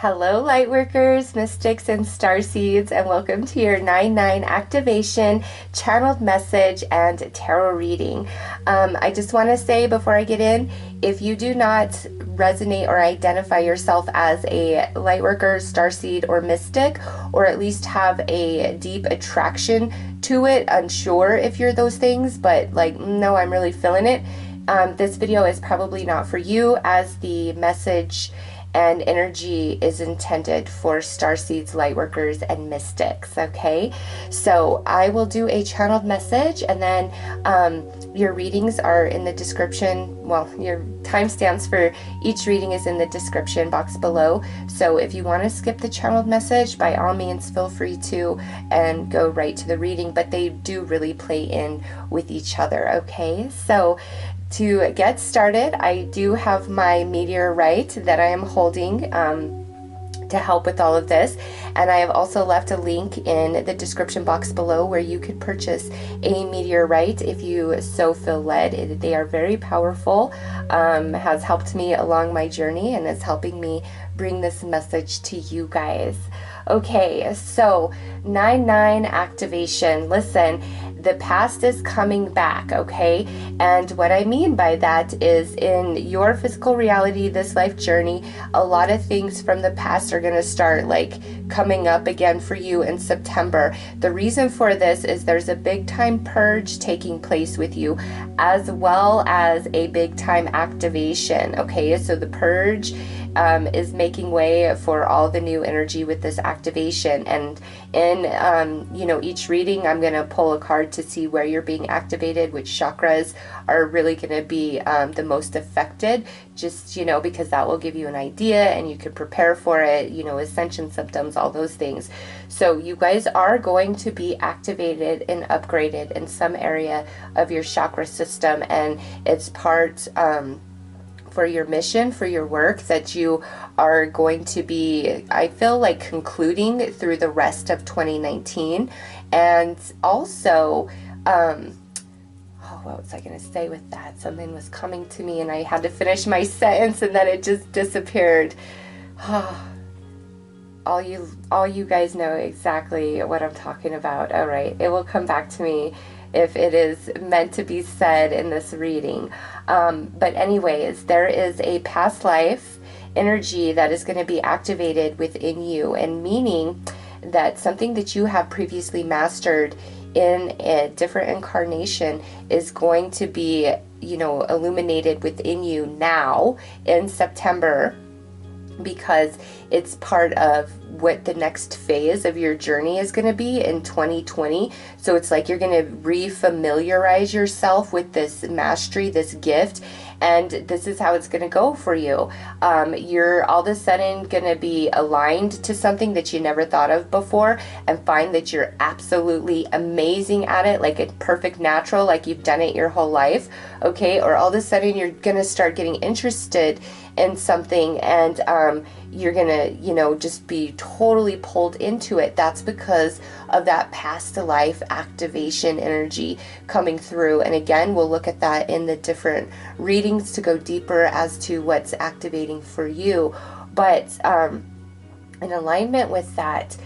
Hello, Lightworkers, Mystics, and Starseeds, and welcome to your 9/9 activation, channeled message, and tarot reading. I just want to say before I get in, if you do not resonate or identify yourself as a Lightworker, Starseed, or Mystic, or at least have a deep attraction to it, unsure if you're those things, but like, no, I'm really feeling it, this video is probably not for you, as the message and energy is intended for Starseeds, Lightworkers, and Mystics, okay? So I will do a channeled message, and then your readings are in the description. Well, your timestamps for each reading is in the description box below. So if you want to skip the channeled message, by all means, feel free to and go right to the reading, but they do really play in with each other, okay? So to get started, I do have my meteorite that I am holding to help with all of this, and I have also left a link in the description box below where you could purchase a meteorite if you so feel led. They are very powerful, has helped me along my journey, and is helping me bring this message to you guys. Okay, so 9/9 activation. Listen, the past is coming back, okay? And what I mean by that is, in your physical reality, this life journey, a lot of things from the past are going to start like coming up again for you in September. The reason for this is there's a big time purge taking place with you, as well as a big time activation, okay? So the purge is making way for all the new energy with this activation. And in each reading, I'm going to pull a card to see where you're being activated, which chakras are really going to be the most affected, just because that will give you an idea and you could prepare for it, ascension symptoms, all those things. So you guys are going to be activated and upgraded in some area of your chakra system, and it's part for your mission, for your work that you are going to be, I feel like, concluding through the rest of 2019. And also, what was I going to say with that? Something was coming to me and I had to finish my sentence and then it just disappeared. All you guys know exactly what I'm talking about. All right, it will come back to me if it is meant to be said in this reading. But anyways, there is a past life energy that is going to be activated within you, and meaning that something that you have previously mastered in a different incarnation is going to be, illuminated within you now in September, because it's part of what the next phase of your journey is going to be in 2020. So it's like you're going to re-familiarize yourself with this mastery, this gift, and this is how it's going to go for you. You're all of a sudden going to be aligned to something that you never thought of before, and find that you're absolutely amazing at it, like a perfect natural, like you've done it your whole life, okay? Or all of a sudden you're going to start getting interested in something, and you're gonna, just be totally pulled into it. That's because of that past life activation energy coming through. And again, we'll look at that in the different readings to go deeper as to what's activating for you. But in alignment with that,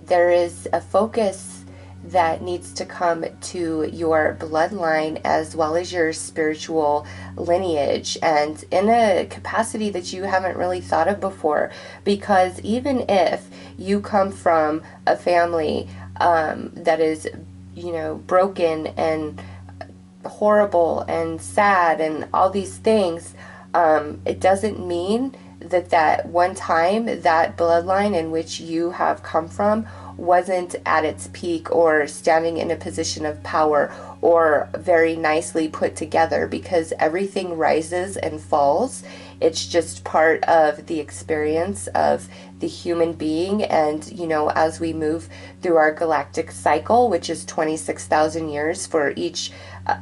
there is a focus that needs to come to your bloodline as well as your spiritual lineage, and in a capacity that you haven't really thought of before. Because even if you come from a family that is, broken and horrible and sad and all these things, it doesn't mean that one time that bloodline in which you have come from wasn't at its peak or standing in a position of power or very nicely put together, because everything rises and falls. It's just part of the experience of the human being. And as we move through our galactic cycle, which is 26,000 years for each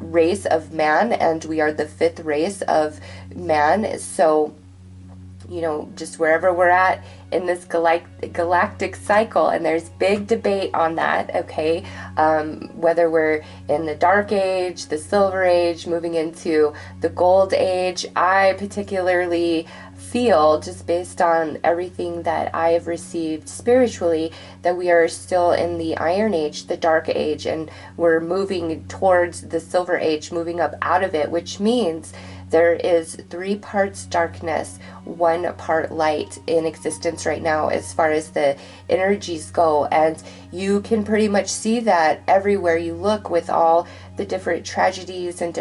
race of man, and we are the 5th race of man, so you know, just wherever we're at in this galactic cycle. And there's big debate on that, okay? Whether we're in the dark age, the silver age, moving into the gold age. I particularly feel, just based on everything that I have received spiritually, that we are still in the Iron Age, the Dark Age, and we're moving towards the Silver Age, moving up out of it, which means there is 3 parts darkness, 1 part light in existence right now as far as the energies go. And you can pretty much see that everywhere you look, with all the different tragedies and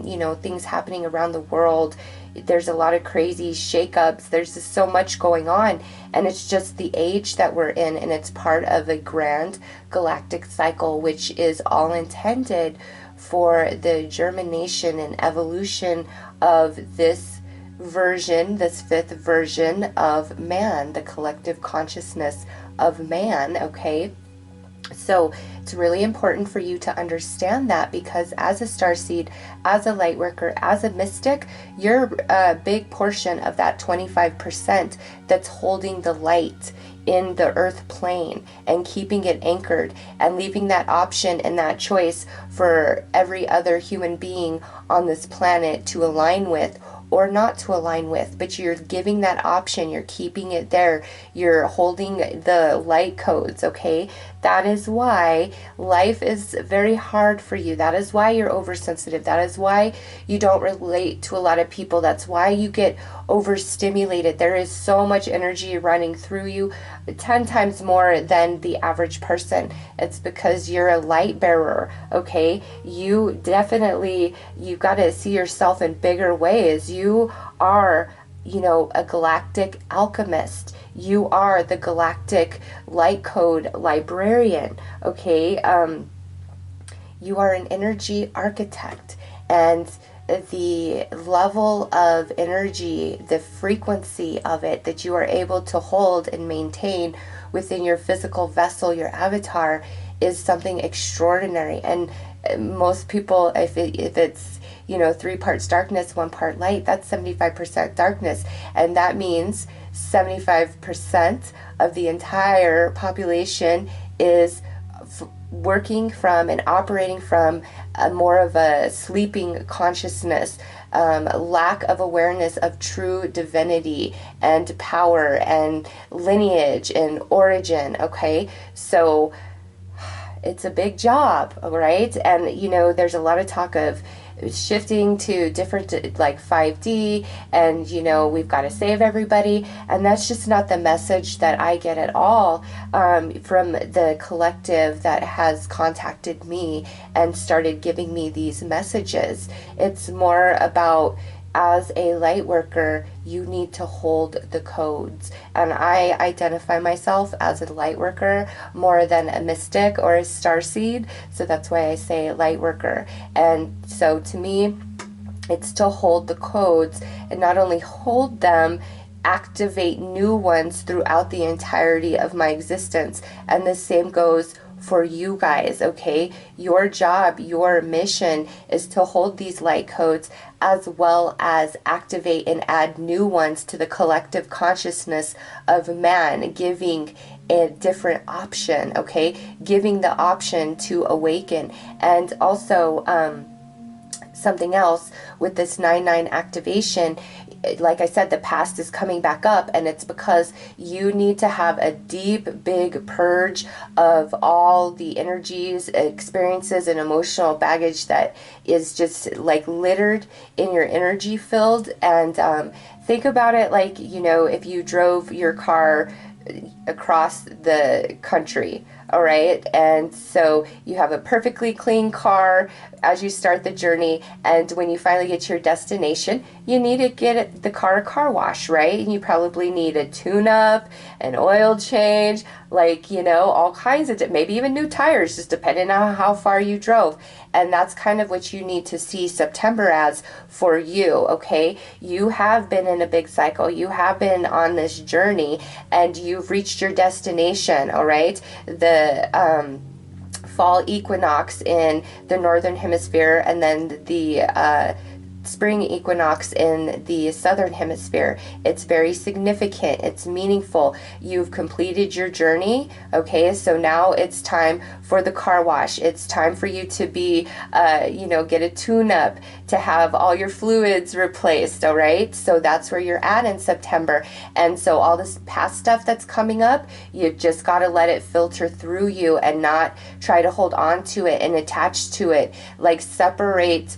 you know, things happening around the world. There's a lot of crazy shakeups. There's just so much going on, and it's just the age that we're in, and it's part of a grand galactic cycle, which is all intended for the germination and evolution of this version, this 5th version of man, the collective consciousness of man, okay? So it's really important for you to understand that, because as a starseed, as a lightworker, as a mystic, you're a big portion of that 25% that's holding the light in the earth plane and keeping it anchored, and leaving that option and that choice for every other human being on this planet to align with or not to align with. But you're giving that option, you're keeping it there, you're holding the light codes, okay? That is why life is very hard for you. That is why you're oversensitive. That is why you don't relate to a lot of people. That's why you get overstimulated. There is so much energy running through you, 10 times more than the average person. It's because you're a light bearer, okay? You definitely, you've got to see yourself in bigger ways. You are, you know, a galactic alchemist. You are the galactic light code librarian, okay? You are an energy architect, and the level of energy, the frequency of it that you are able to hold and maintain within your physical vessel, your avatar, is something extraordinary. And most people, if it's, you know, 3 parts darkness, 1 part light, that's 75% darkness. And that means 75% of the entire population is working from and operating from more of a sleeping consciousness, lack of awareness of true divinity and power and lineage and origin, okay? So it's a big job, right? And, you know, there's a lot of talk of shifting to different, like 5D, and, you know, we've got to save everybody. And that's just not the message that I get at all from the collective that has contacted me and started giving me these messages. It's more about, as a light worker, you need to hold the codes. And I identify myself as a light worker more than a mystic or a starseed. So that's why I say light worker. And so to me, it's to hold the codes, and not only hold them, activate new ones throughout the entirety of my existence. And the same goes for you guys, okay? Your job, your mission is to hold these light codes, as well as activate and add new ones to the collective consciousness of man, giving a different option, okay? Giving the option to awaken. And also, something else with this 9/9 activation, like I said, the past is coming back up, and it's because you need to have a deep, big purge of all the energies, experiences, and emotional baggage that is just like littered in your energy field. And think about it like, you know, if you drove your car across the country, all right? And so you have a perfectly clean car as you start the journey, and when you finally get to your destination, you need to get the car a car wash, right? And you probably need a tune-up, an oil change, like, you know, all kinds of, maybe even new tires, just depending on how far you drove. And that's kind of what you need to see September as for you, okay? You have been in a big cycle. You have been on this journey, and you've reached your destination, all right? The fall equinox in the northern hemisphere, and then the spring equinox in the southern hemisphere. It's very significant. It's meaningful. You've completed your journey. Okay, so now it's time for the car wash. It's time for you to be, get a tune-up, to have all your fluids replaced. All right, so that's where you're at in September. And so all this past stuff that's coming up, you've just got to let it filter through you and not try to hold on to it and attach to it. Like, separate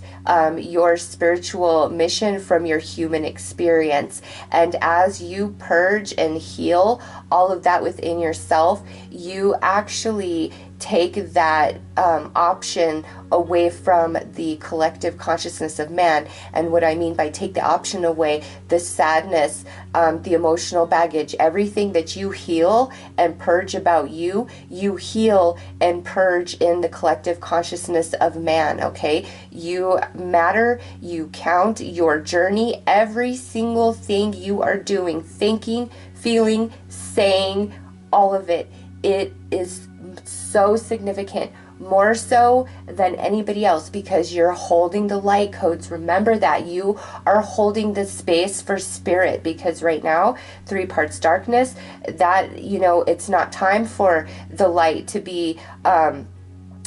your spiritual mission from your human experience. And as you purge and heal all of that within yourself, you actually take that option away from the collective consciousness of man. And what I mean by take the option away, the sadness, the emotional baggage, everything that you heal and purge about you, you heal and purge in the collective consciousness of man. Okay, you matter, you count, your journey, every single thing you are doing, thinking, feeling, saying, all of it, it is so significant, more so than anybody else, because you're holding the light codes. Remember that you are holding the space for spirit, because right now 3 parts darkness, that it's not time for the light to be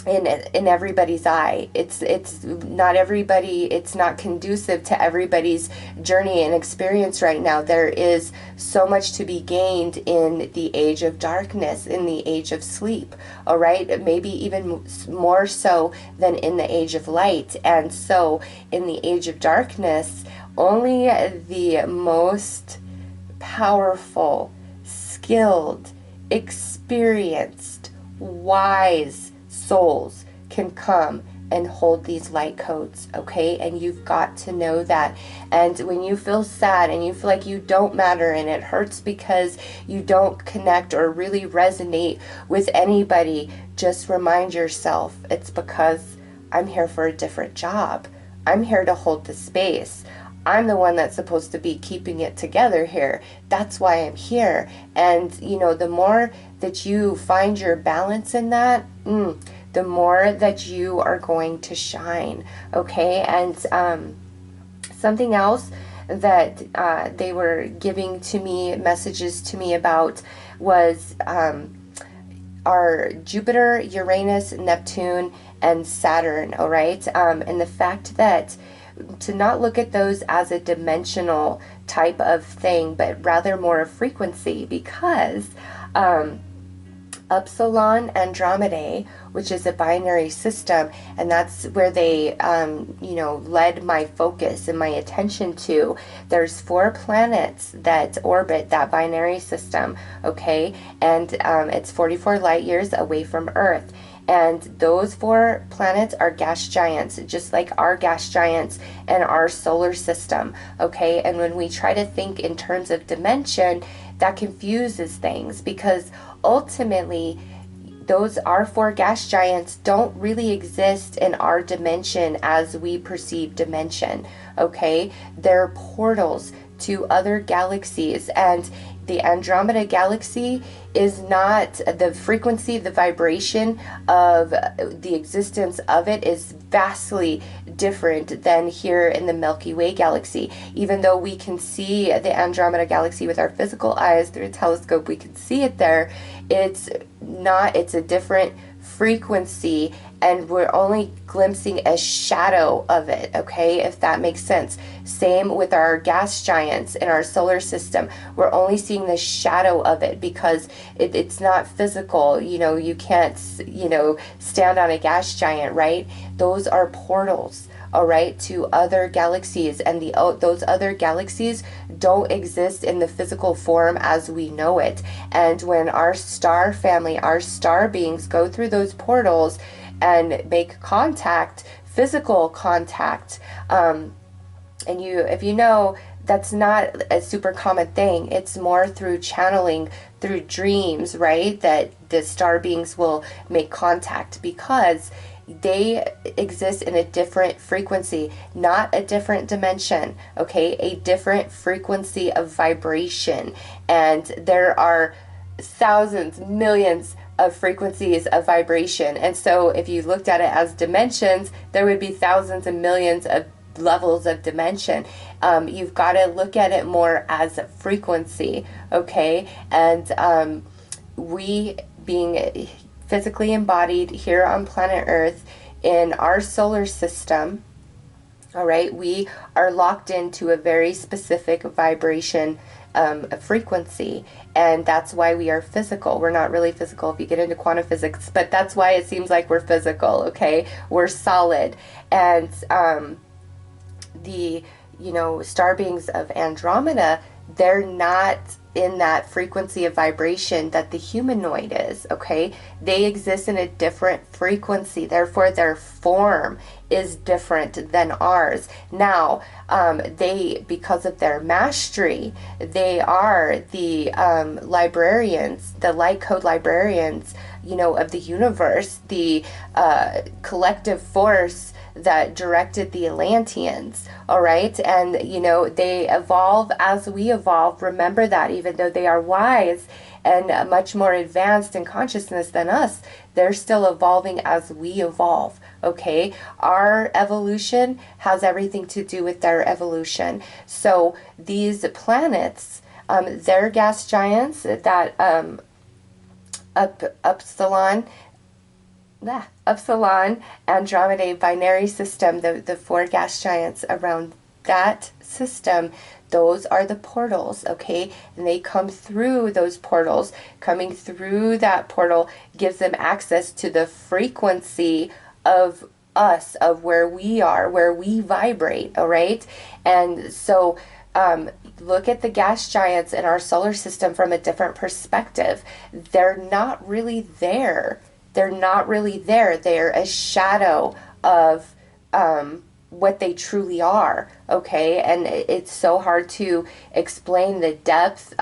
in everybody's eye. It's not everybody, it's not conducive to everybody's journey and experience right now. There is so much to be gained in the age of darkness, in the age of sleep, all right? Maybe even more so than in the age of light. And so in the age of darkness, only the most powerful, skilled, experienced, wise souls can come and hold these light codes, okay? And you've got to know that. And when you feel sad and you feel like you don't matter and it hurts because you don't connect or really resonate with anybody, just remind yourself, it's because I'm here for a different job. I'm here to hold the space. I'm the one that's supposed to be keeping it together here. That's why I'm here. And, the more that you find your balance in that, the more that you are going to shine, okay? And something else that they were giving to me, messages to me about, was our Jupiter, Uranus, Neptune, and Saturn, all right? And the fact that to not look at those as a dimensional type of thing, but rather more a frequency, because Upsilon Andromedae, which is a binary system, and that's where they, led my focus and my attention to. There's 4 planets that orbit that binary system, okay? And it's 44 light years away from Earth. And those 4 planets are gas giants, just like our gas giants and our solar system, okay? And when we try to think in terms of dimension, that confuses things, because ultimately our 4 gas giants don't really exist in our dimension as we perceive dimension, okay? They're portals to other galaxies, and the Andromeda galaxy is not the frequency, the vibration of the existence of it is vastly different than here in the Milky Way galaxy. Even though we can see the Andromeda galaxy with our physical eyes through a telescope, we can see it there. It's a different frequency, and we're only glimpsing a shadow of it, okay, if that makes sense. Same with our gas giants in our solar system. We're only seeing the shadow of it because it's not physical. You can't, stand on a gas giant, right? Those are portals, all right, to other galaxies, and those other galaxies don't exist in the physical form as we know it. And when our star family, our star beings go through those portals and make contact, physical contact, and if you know, that's not a super common thing. It's more through channeling, through dreams, right, that the star beings will make contact, because they exist in a different frequency, not a different dimension, okay? A different frequency of vibration. And there are thousands, millions of frequencies of vibration. And so if you looked at it as dimensions, there would be thousands and millions of levels of dimension. You've got to look at it more as a frequency, okay? And we, being physically embodied here on planet Earth in our solar system, all right, we are locked into a very specific vibration, a frequency, and that's why we are physical. We're not really physical if you get into quantum physics, but that's why it seems like we're physical, okay? We're solid. And the, you know, star beings of Andromeda, they're not in that frequency of vibration that the humanoid is, okay? They exist in a different frequency, therefore their form is different than ours. Now, they, because of their mastery, they are the librarians, the light code librarians, you know, of the universe, the collective force that directed the Atlanteans, all right? And, you know, they evolve as we evolve. Remember that, even though they are wise and much more advanced in consciousness than us, they're still evolving as we evolve, okay? Our evolution has everything to do with their evolution. So these planets, they're gas giants that Upsilon, Andromedae binary system, the four gas giants around that system, those are the portals, okay? And they come through those portals. Coming through that portal gives them access to the frequency of us, of where we are, where we vibrate, all right? And so look at the gas giants in our solar system from a different perspective. They're not really there. They're not really there. They're a shadow of what they truly are, okay? And it's so hard to explain the depth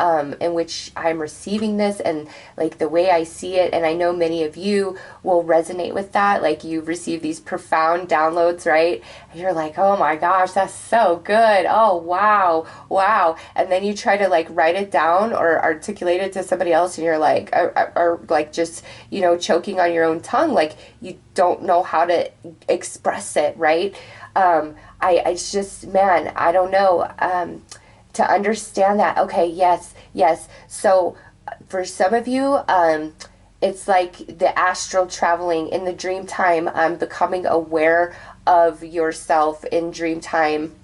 in which I'm receiving this and like the way I see it. And I know many of you will resonate with that. Like you receive these profound downloads, right? And you're like, oh my gosh, that's so good. Oh, wow, wow. And then you try to like write it down or articulate it to somebody else and you're like, or like just, you know, choking on your own tongue. Like you don't know how to express it, right? I just, man, I don't know, to understand that. Okay, yes. So for some of you, it's like the astral traveling in the dream time, becoming aware of yourself in dream time.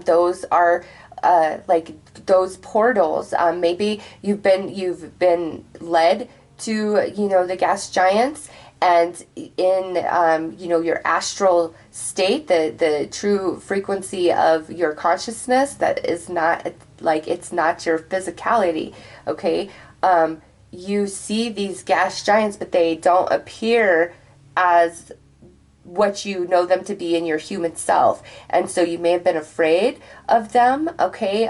Those are like those portals. Maybe you've been led to, you know, the gas giants, and in you know, your astral state, the true frequency of your consciousness, that is not like, it's not your physicality, okay? You see these gas giants, but they don't appear as what you know them to be in your human self, and so you may have been afraid of them, okay?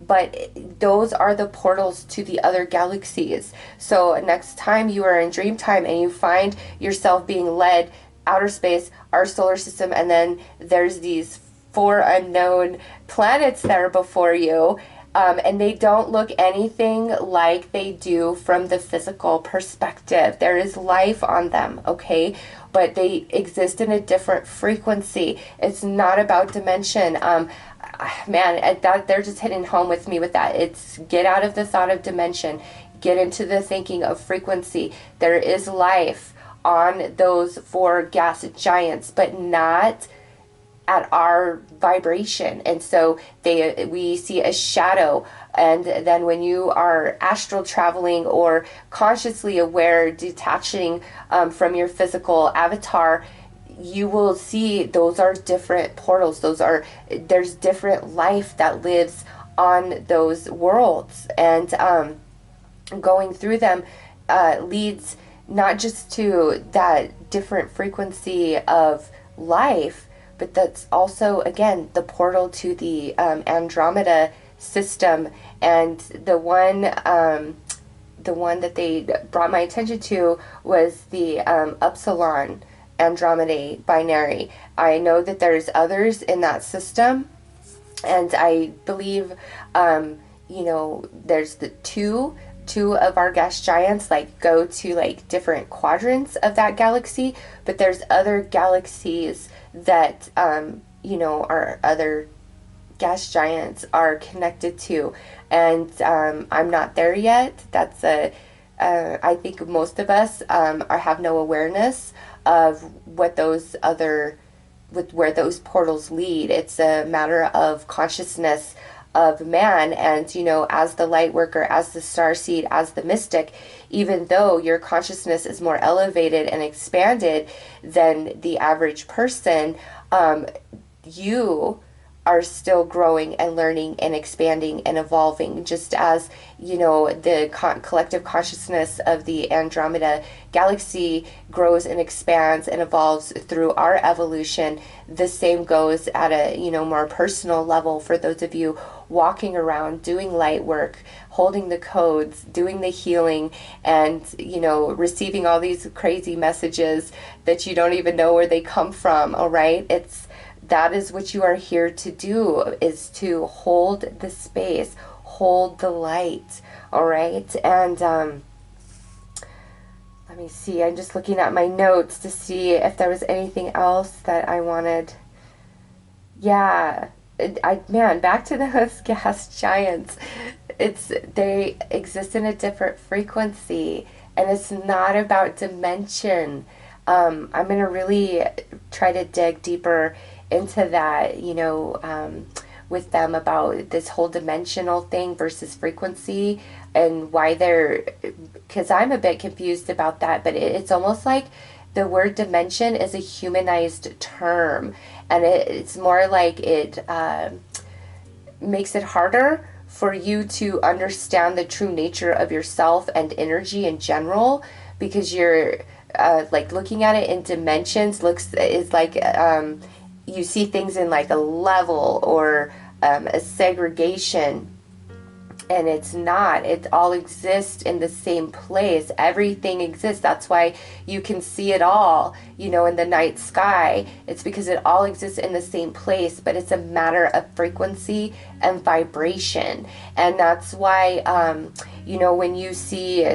But those are the portals to the other galaxies. So next time you are in dream time and you find yourself being led outer space, our solar system, and then there's these four unknown planets that are before you, and they don't look anything like they do from the physical perspective. There is life on them, okay? But they exist in a different frequency. It's not about dimension. Man, they're just hitting home with me with that. It's get out of the thought of dimension. Get into the thinking of frequency. There is life on those four gas giants, but not at our vibration. And so we see a shadow. And then when you are astral traveling or consciously aware, detaching from your physical avatar, you will see those are different portals. There's different life that lives on those worlds. And going through them leads not just to that different frequency of life, but that's also, again, the portal to the Andromeda system. And the one that they brought my attention to was the Upsilon Andromedae binary. I know that there's others in that system, and I believe, you know, there's the two of our gas giants like go to like different quadrants of that galaxy, but there's other galaxies that you know, our other gas giants are connected to. And I'm not there yet. That's I think most of us have no awareness of what those other, with where those portals lead. It's a matter of consciousness of man. And, you know, as the light worker, as the starseed, as the mystic, even though your consciousness is more elevated and expanded than the average person, you are still growing and learning and expanding and evolving, just as, you know, the collective consciousness of the Andromeda galaxy grows and expands and evolves through our evolution. The same goes at a, you know, more personal level for those of you walking around doing light work, holding the codes, doing the healing, and, you know, receiving all these crazy messages that you don't even know where they come from. All right, that is what you are here to do, is to hold the space, hold the light. All right. And let me see, I'm just looking at my notes to see if there was anything else that I wanted. Yeah, man, back to those gas giants. They exist in a different frequency, and it's not about dimension. I'm going to really try to dig deeper into that, you know, with them, about this whole dimensional thing versus frequency, and why because I'm a bit confused about that, but it's almost like the word dimension is a humanized term, and it's more like it makes it harder for you to understand the true nature of yourself and energy in general, because you're like looking at it in dimensions is like you see things in like a level or a segregation, and it's not. It all exists in the same place. Everything exists. That's why you can see it all, you know, in the night sky. It's because it all exists in the same place, but it's a matter of frequency and vibration. And that's why, you know, when you see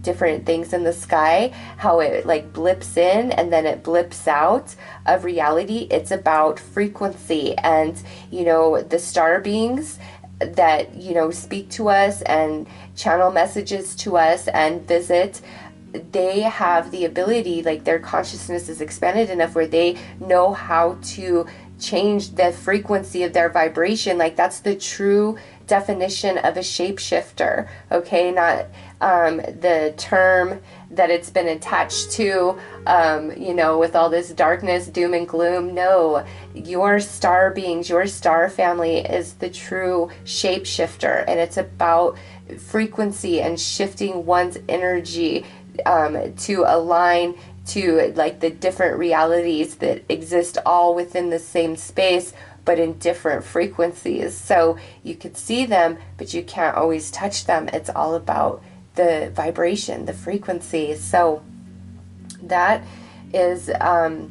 different things in the sky, how it like blips in and then it blips out of reality, it's about frequency. And, you know, the star beings that, you know, speak to us and channel messages to us and visit, they have the ability, like their consciousness is expanded enough where they know how to change the frequency of their vibration. Like that's the true definition of a shapeshifter, okay? Not the term that it's been attached to, you know, with all this darkness, doom and gloom. No, your star beings, your star family is the true shapeshifter, and it's about frequency and shifting one's energy to align to like the different realities that exist all within the same space, but in different frequencies. So you could see them, but you can't always touch them. It's all about the vibration, the frequency. So that is a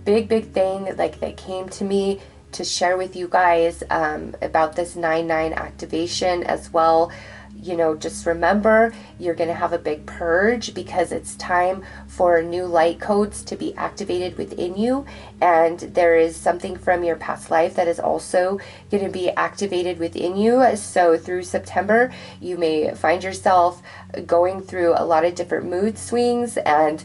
big thing like that came to me to share with you guys about this 9/9 activation as well. You know, just remember, you're going to have a big purge because it's time for new light codes to be activated within you. And there is something from your past life that is also going to be activated within you. So through September, you may find yourself going through a lot of different mood swings and,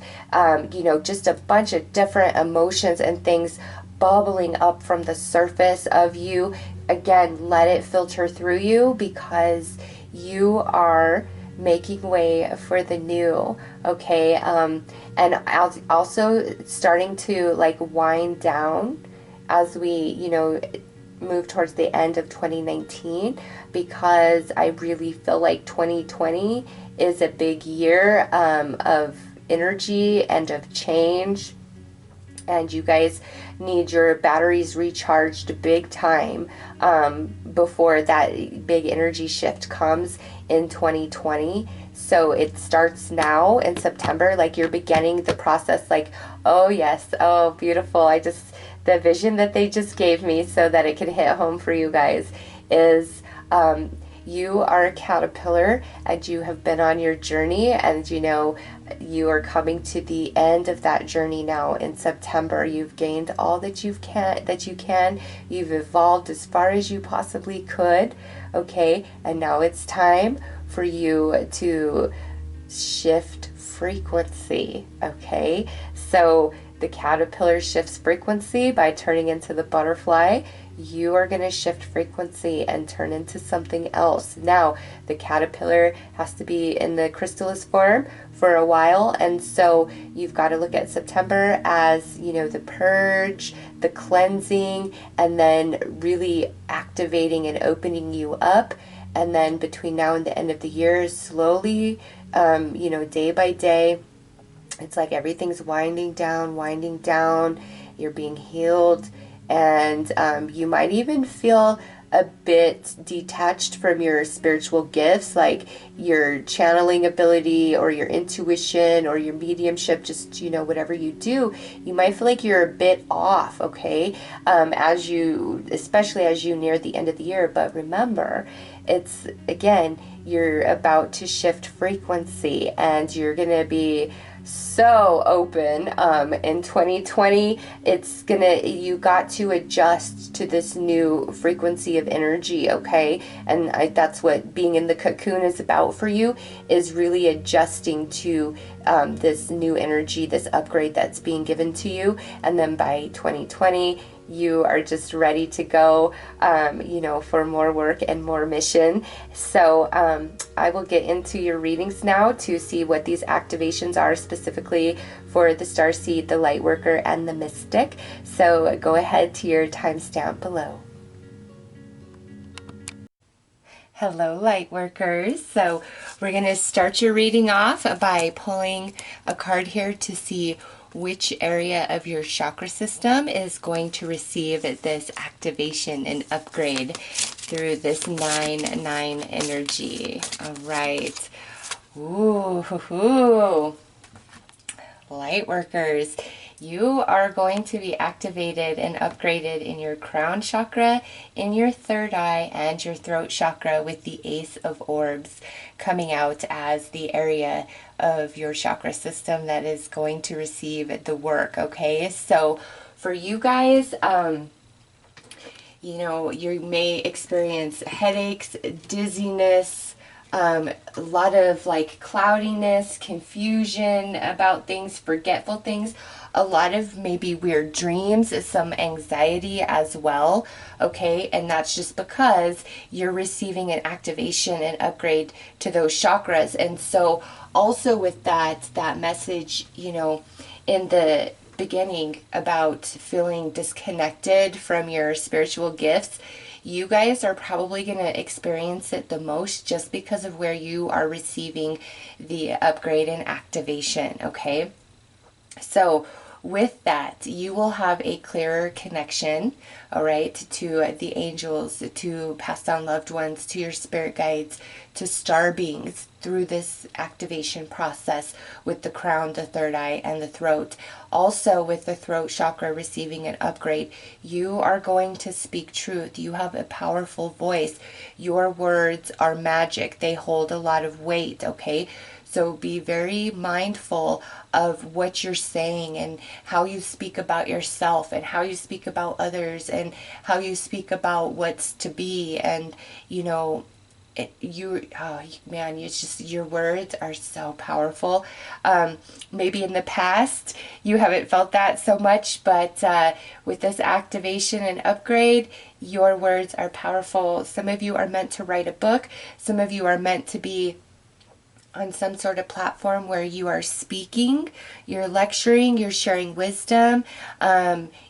you know, just a bunch of different emotions and things bubbling up from the surface of you. Again, let it filter through you, because you are making way for the new, okay? And also starting to like wind down as we, you know, move towards the end of 2019, because I really feel like 2020 is a big year of energy and of change. And you guys need your batteries recharged big time before that big energy shift comes in 2020. So it starts now in September, like you're beginning the process, like, oh yes, oh beautiful. The vision that they just gave me so that it can hit home for you guys is, you are a caterpillar and you have been on your journey, and you know you are coming to the end of that journey now in September. You've gained all that you can. You've evolved as far as you possibly could, okay? And now it's time for you to shift frequency, okay? So the caterpillar shifts frequency by turning into the butterfly. You are going to shift frequency and turn into something else. Now, the caterpillar has to be in the chrysalis form for a while, and so you've got to look at September as, you know, the purge, the cleansing, and then really activating and opening you up. And then between now and the end of the year, slowly, you know, day by day, it's like everything's winding down, you're being healed, and you might even feel a bit detached from your spiritual gifts, like your channeling ability or your intuition or your mediumship, just, you know, whatever you do, you might feel like you're a bit off, okay, especially as you near the end of the year. But remember, it's, again, you're about to shift frequency, and you're gonna be so open in 2020. You got to adjust to this new frequency of energy, okay? And that's what being in the cocoon is about for you, is really adjusting to this new energy, this upgrade that's being given to you. And then by 2020, you are just ready to go, you know, for more work and more mission. So I will get into your readings now to see what these activations are specifically for the Starseed, the Lightworker, and the Mystic. So go ahead to your timestamp below. Hello, Lightworkers. So we're going to start your reading off by pulling a card here to see which area of your chakra system is going to receive this activation and upgrade through this 9/9 energy. All right. Ooh, Lightworkers, you are going to be activated and upgraded in your crown chakra, in your third eye, and your throat chakra, with the Ace of Orbs coming out as the area of your chakra system that is going to receive the work, okay? So for you guys, you know, you may experience headaches, dizziness, a lot of like cloudiness, confusion about things, forgetful things, a lot of maybe weird dreams, some anxiety as well, okay? And that's just because you're receiving an activation and upgrade to those chakras. And so also with that message, you know, in the beginning about feeling disconnected from your spiritual gifts, you guys are probably going to experience it the most just because of where you are receiving the upgrade and activation, okay? So with that, you will have a clearer connection, all right, to the angels, to passed down loved ones, to your spirit guides, to star beings through this activation process with the crown, the third eye, and the throat. Also, with the throat chakra receiving an upgrade, you are going to speak truth. You have a powerful voice. Your words are magic. They hold a lot of weight, okay? So be very mindful of what you're saying and how you speak about yourself and how you speak about others and how you speak about what's to be. And, you know, it's just, your words are so powerful. Maybe in the past you haven't felt that so much, but with this activation and upgrade, your words are powerful. Some of you are meant to write a book. Some of you are meant to be on some sort of platform where you are speaking, you're lecturing, you're sharing wisdom,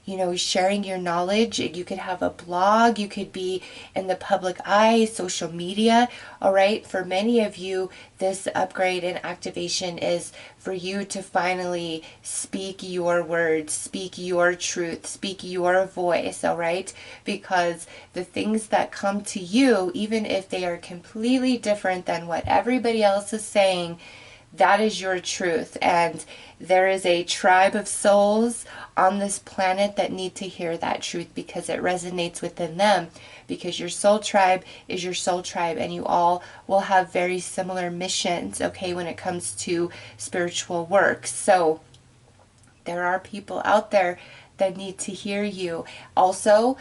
you know, sharing your knowledge. You could have a blog, you could be in the public eye, social media, all right? For many of you, this upgrade and activation is for you to finally speak your words, speak your truth, speak your voice, all right? Because the things that come to you, even if they are completely different than what everybody else is saying, that is your truth. And there is a tribe of souls on this planet that need to hear that truth because it resonates within them. Because your soul tribe is your soul tribe, and you all will have very similar missions, okay, when it comes to spiritual work. So there are people out there that need to hear you. Also,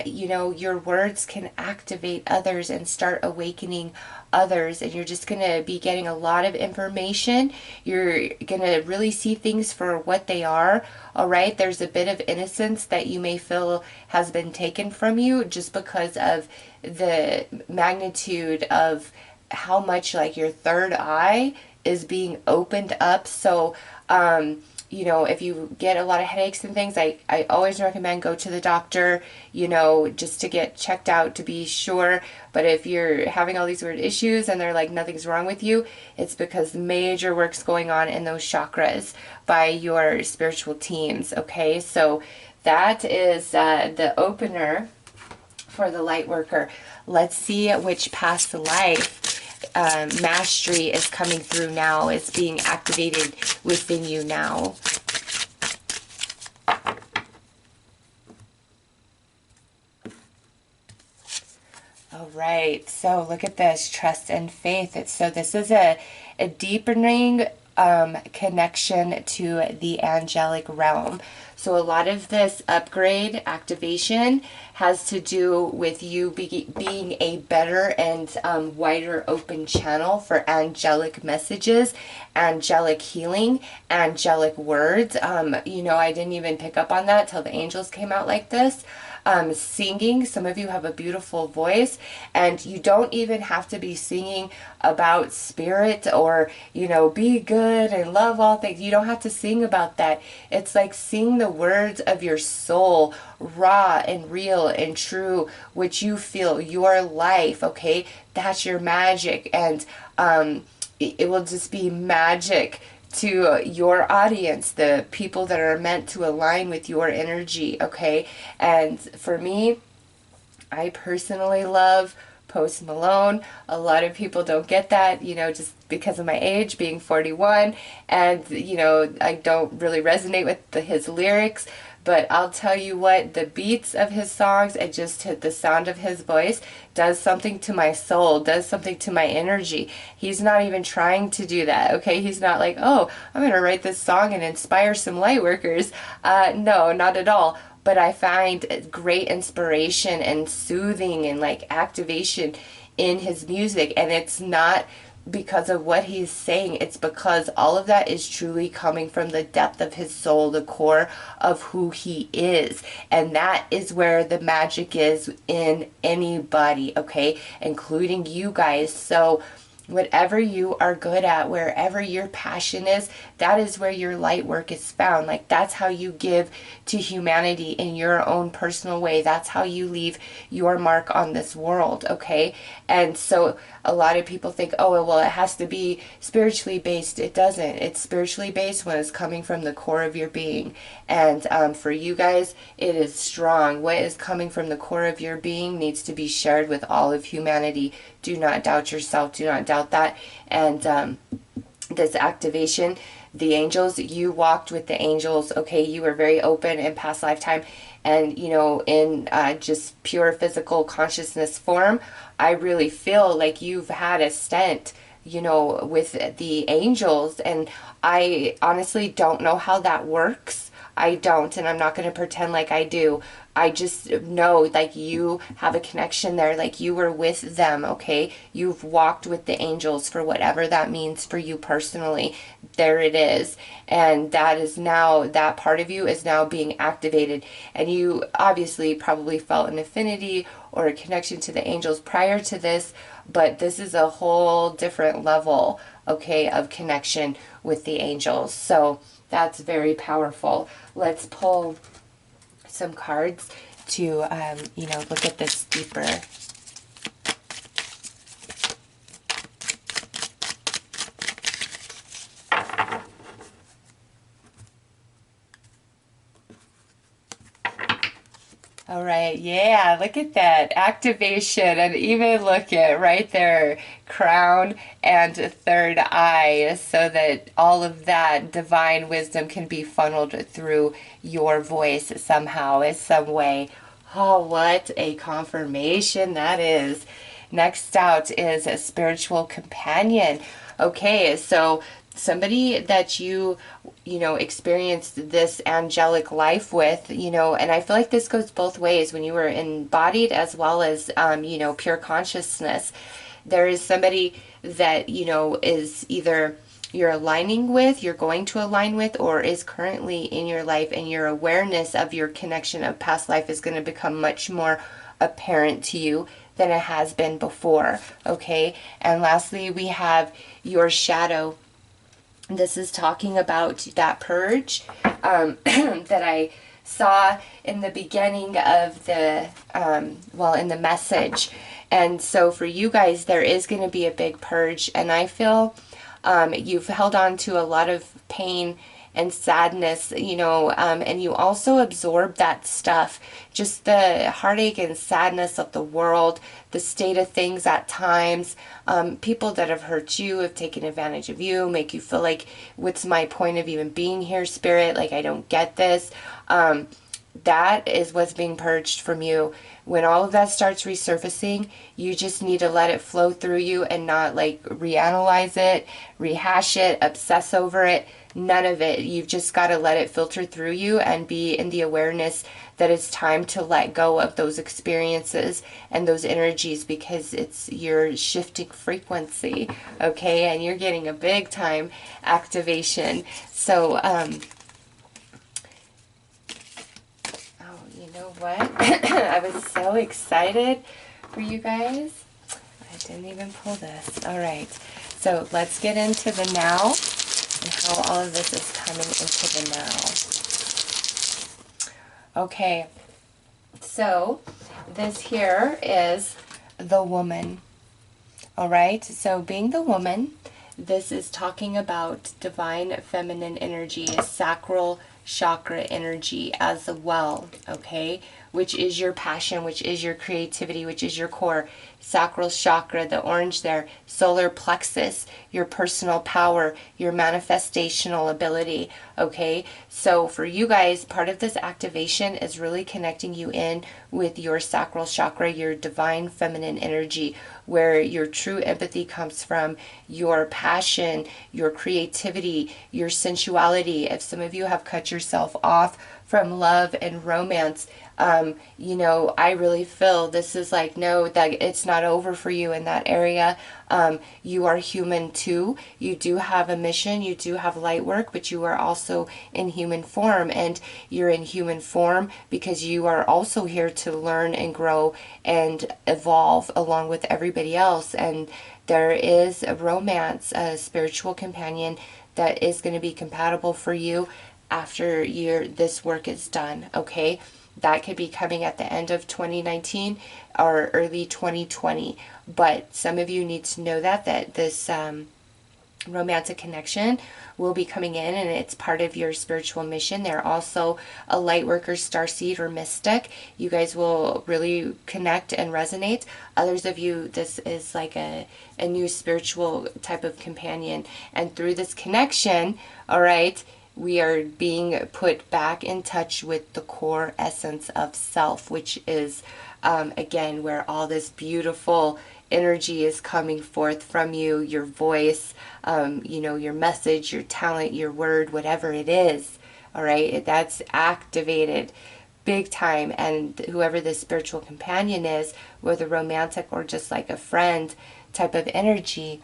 you know, your words can activate others and start awakening others, and you're just going to be getting a lot of information. You're going to really see things for what they are. All right, there's a bit of innocence that you may feel has been taken from you just because of the magnitude of how much like your third eye is being opened up. So you know, if you get a lot of headaches and things, I always recommend go to the doctor, you know, just to get checked out to be sure. But if you're having all these weird issues and they're like nothing's wrong with you, it's because major work's going on in those chakras by your spiritual teams, okay? So that is the opener for the Lightworker. Let's see which past life mastery is coming through now, is being activated within you now. All right, so look at this, trust and faith. So this is a deepening connection to the angelic realm. So a lot of this upgrade activation has to do with you being a better and wider open channel for angelic messages, angelic healing, angelic words. You know, I didn't even pick up on that till the angels came out like this. Singing, some of you have a beautiful voice, and you don't even have to be singing about spirit or, you know, be good and love all things. You don't have to sing about that. It's like sing the words of your soul, raw and real and true, which you feel, your life, okay? That's your magic, and it will just be magic to your audience, the people that are meant to align with your energy, okay? And for me, I personally love Post Malone. A lot of people don't get that, you know, just because of my age, being 41, and, you know, I don't really resonate with his lyrics. But I'll tell you what, the beats of his songs and just the sound of his voice does something to my soul, does something to my energy. He's not even trying to do that, okay? He's not like, oh, I'm going to write this song and inspire some lightworkers. No, not at all. But I find great inspiration and soothing and like activation in his music. And it's not because of what he's saying, it's because all of that is truly coming from the depth of his soul, the core of who he is. And that is where the magic is in anybody, okay, including you guys. So whatever you are good at, wherever your passion is, that is where your light work is found. Like, that's how you give to humanity in your own personal way. That's how you leave your mark on this world, okay? And so a lot of people think, oh, well, it has to be spiritually based. It doesn't. It's spiritually based when it's coming from the core of your being. And for you guys, it is strong. What is coming from the core of your being needs to be shared with all of humanity. Do not doubt yourself. Do not doubt that. And this activation, the angels, you walked with the angels, okay? You were very open in past lifetime. And, you know, in just pure physical consciousness form, I really feel like you've had a stint, you know, with the angels. And I honestly don't know how that works. I don't, and I'm not going to pretend like I do. I just know, like, you have a connection there, like you were with them, okay? You've walked with the angels for whatever that means for you personally. There it is. And that is now, that part of you is now being activated. And you obviously probably felt an affinity or a connection to the angels prior to this, but this is a whole different level, okay, of connection with the angels. So that's very powerful. Let's pull some cards to, you know, look at this deeper. All right, yeah, look at that activation, and even look at right there, crown and third eye, so that all of that divine wisdom can be funneled through your voice somehow, in some way. Oh, what a confirmation that is. Next out is a spiritual companion. Okay, so somebody that you know, experienced this angelic life with, you know, and I feel like this goes both ways when you were embodied as well as, you know, pure consciousness. There is somebody that, you know, is either you're aligning with, you're going to align with, or is currently in your life, and your awareness of your connection of past life is going to become much more apparent to you than it has been before. Okay. And lastly, we have your shadow. This is talking about that purge that I saw in the beginning of the, well, in the message. And so for you guys, there is going to be a big purge. And I feel you've held on to a lot of pain and sadness, you know, and you also absorb that stuff, just the heartache and sadness of the world, the state of things at times, people that have hurt you, have taken advantage of you, make you feel like, what's my point of even being here, spirit? Like, I don't get this. That is what's being purged from you. When all of that starts resurfacing, you just need to let it flow through you and not like reanalyze it, rehash it, obsess over it. None of it. You've just got to let it filter through you and be in the awareness that it's time to let go of those experiences and those energies, because it's your shifting frequency, okay? And you're getting a big time activation. So, you know what? I was so excited for you guys. I didn't even pull this. All right. So let's get into the now and how all of this is coming into the now. Okay. So this here is the woman. All right. So being the woman, this is talking about divine feminine energy, sacral chakra energy as well, okay? Which is your passion, which is your creativity, which is your core. Sacral chakra, the orange there, solar plexus, your personal power, your manifestational ability, okay? So for you guys, part of this activation is really connecting you in with your sacral chakra, your divine feminine energy, where your true empathy comes from, your passion, your creativity, your sensuality. If some of you have cut yourself off from love and romance, you know, I really feel this is like, no, that it's not over for you in that area. You are human too. You do have a mission. You do have light work, but you are also in human form, and you're in human form because you are also here to learn and grow and evolve along with everybody else. And there is a romance, a spiritual companion that is going to be compatible for you after this work is done, okay? That could be coming at the end of 2019 or early 2020. But some of you need to know that this romantic connection will be coming in, and it's part of your spiritual mission. They're also a Lightworker, Starseed, or Mystic. You guys will really connect and resonate. Others of you, this is like a new spiritual type of companion. And through this connection, all right, we are being put back in touch with the core essence of self, which is, again, where all this beautiful energy is coming forth from you, your voice, you know, your message, your talent, your word, whatever it is, all right, that's activated big time. And whoever this spiritual companion is, whether romantic or just like a friend type of energy,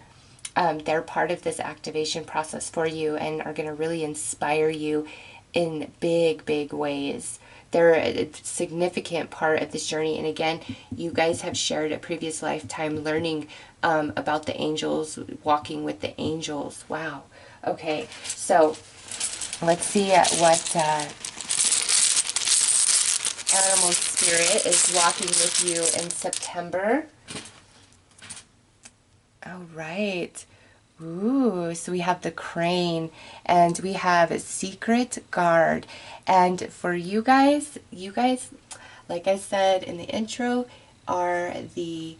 they're part of this activation process for you and are going to really inspire you in big, big ways. They're a significant part of this journey. And again, you guys have shared a previous lifetime learning about the angels, walking with the angels. Wow. Okay, so let's see what animal spirit is walking with you in September. All right. Ooh, so we have the crane, and we have a secret guard. And for you guys, like I said in the intro, are the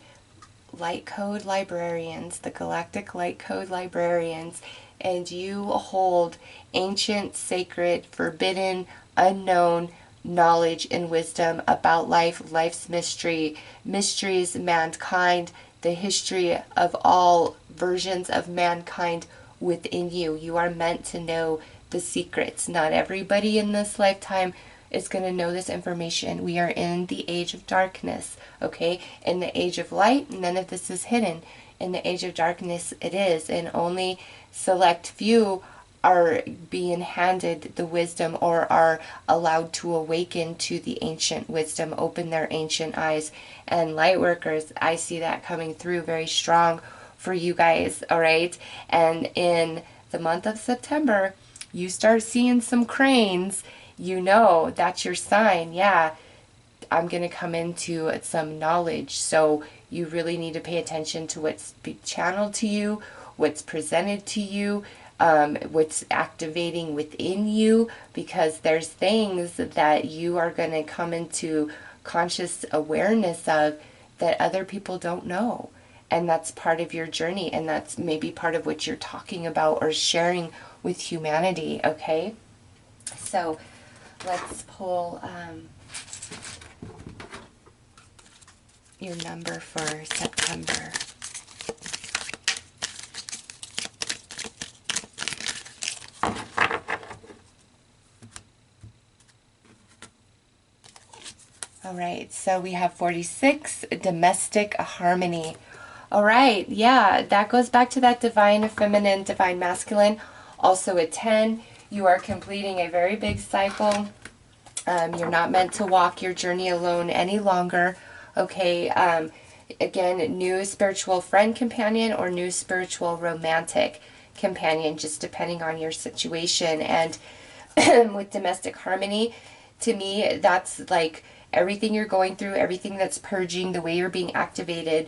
light code librarians, the galactic light code librarians, and you hold ancient, sacred, forbidden, unknown knowledge and wisdom about life, life's mystery, mysteries, mankind, the history of all versions of mankind within you. You are meant to know the secrets. Not everybody in this lifetime is going to know this information. We are in the age of darkness, okay? In the age of light, none of this is hidden. In the age of darkness, it is, and only select few are being handed the wisdom or are allowed to awaken to the ancient wisdom, open their ancient eyes. And light workers, I see that coming through very strong for you guys, all right? And in the month of September, you start seeing some cranes, you know that's your sign. Yeah, I'm going to come into some knowledge. So you really need to pay attention to what's channeled to you, what's presented to you, what's activating within you, because there's things that you are going to come into conscious awareness of that other people don't know. And that's part of your journey, and that's maybe part of what you're talking about or sharing with humanity, okay? So let's pull your number for September. All right, so we have 46, domestic harmony. All right, yeah, that goes back to that divine feminine, divine masculine. Also a 10, you are completing a very big cycle. You're not meant to walk your journey alone any longer. Okay, again, new spiritual friend companion or new spiritual romantic companion, just depending on your situation. And with domestic harmony, to me, that's like everything you're going through, everything that's purging, the way you're being activated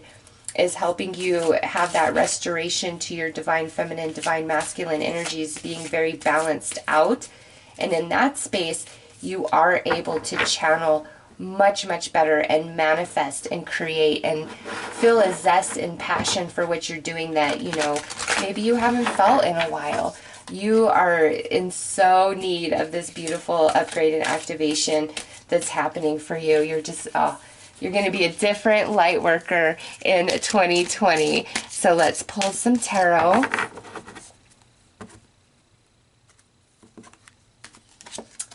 is helping you have that restoration to your divine feminine, divine masculine energies being very balanced out. And in that space, you are able to channel much, much better and manifest and create and feel a zest and passion for what you're doing that, you know, maybe you haven't felt in a while. You are in so need of this beautiful upgrade and activation that's happening for you. You're just, you're going to be a different light worker in 2020. So let's pull some tarot.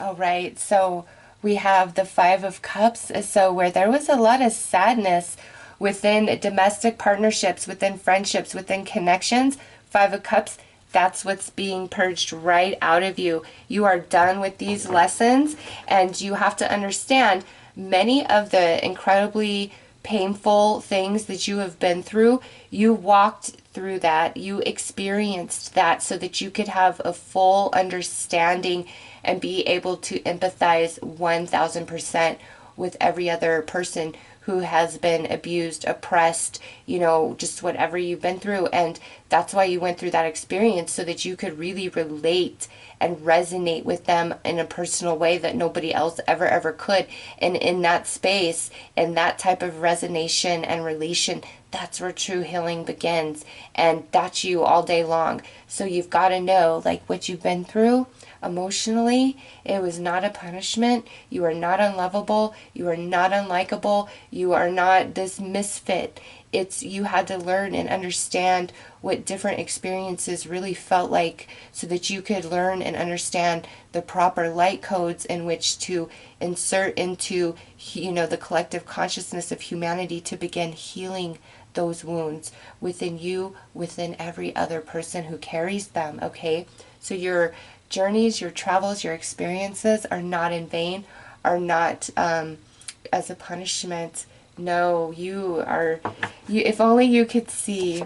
All right, so we have the Five of Cups. So where there was a lot of sadness within domestic partnerships, within friendships, within connections, Five of Cups, that's what's being purged right out of you. You are done with these lessons, and you have to understand many of the incredibly painful things that you have been through, you walked through that, you experienced that so that you could have a full understanding and be able to empathize 1000% with every other person who has been abused, oppressed, you know, just whatever you've been through. And that's why you went through that experience, so that you could really relate and resonate with them in a personal way that nobody else ever could. And in that space, in that type of resonation and relation, that's where true healing begins. And that's you all day long. So you've got to know, like, what you've been through emotionally, it was not a punishment. You are not unlovable. You are not unlikable. You are not this misfit. It's, you had to learn and understand what different experiences really felt like, so that you could learn and understand the proper light codes in which to insert into, you know, the collective consciousness of humanity to begin healing those wounds within you, within every other person who carries them, okay? So your journeys, your travels, your experiences are not in vain, are not as a punishment. No, you are, if only you could see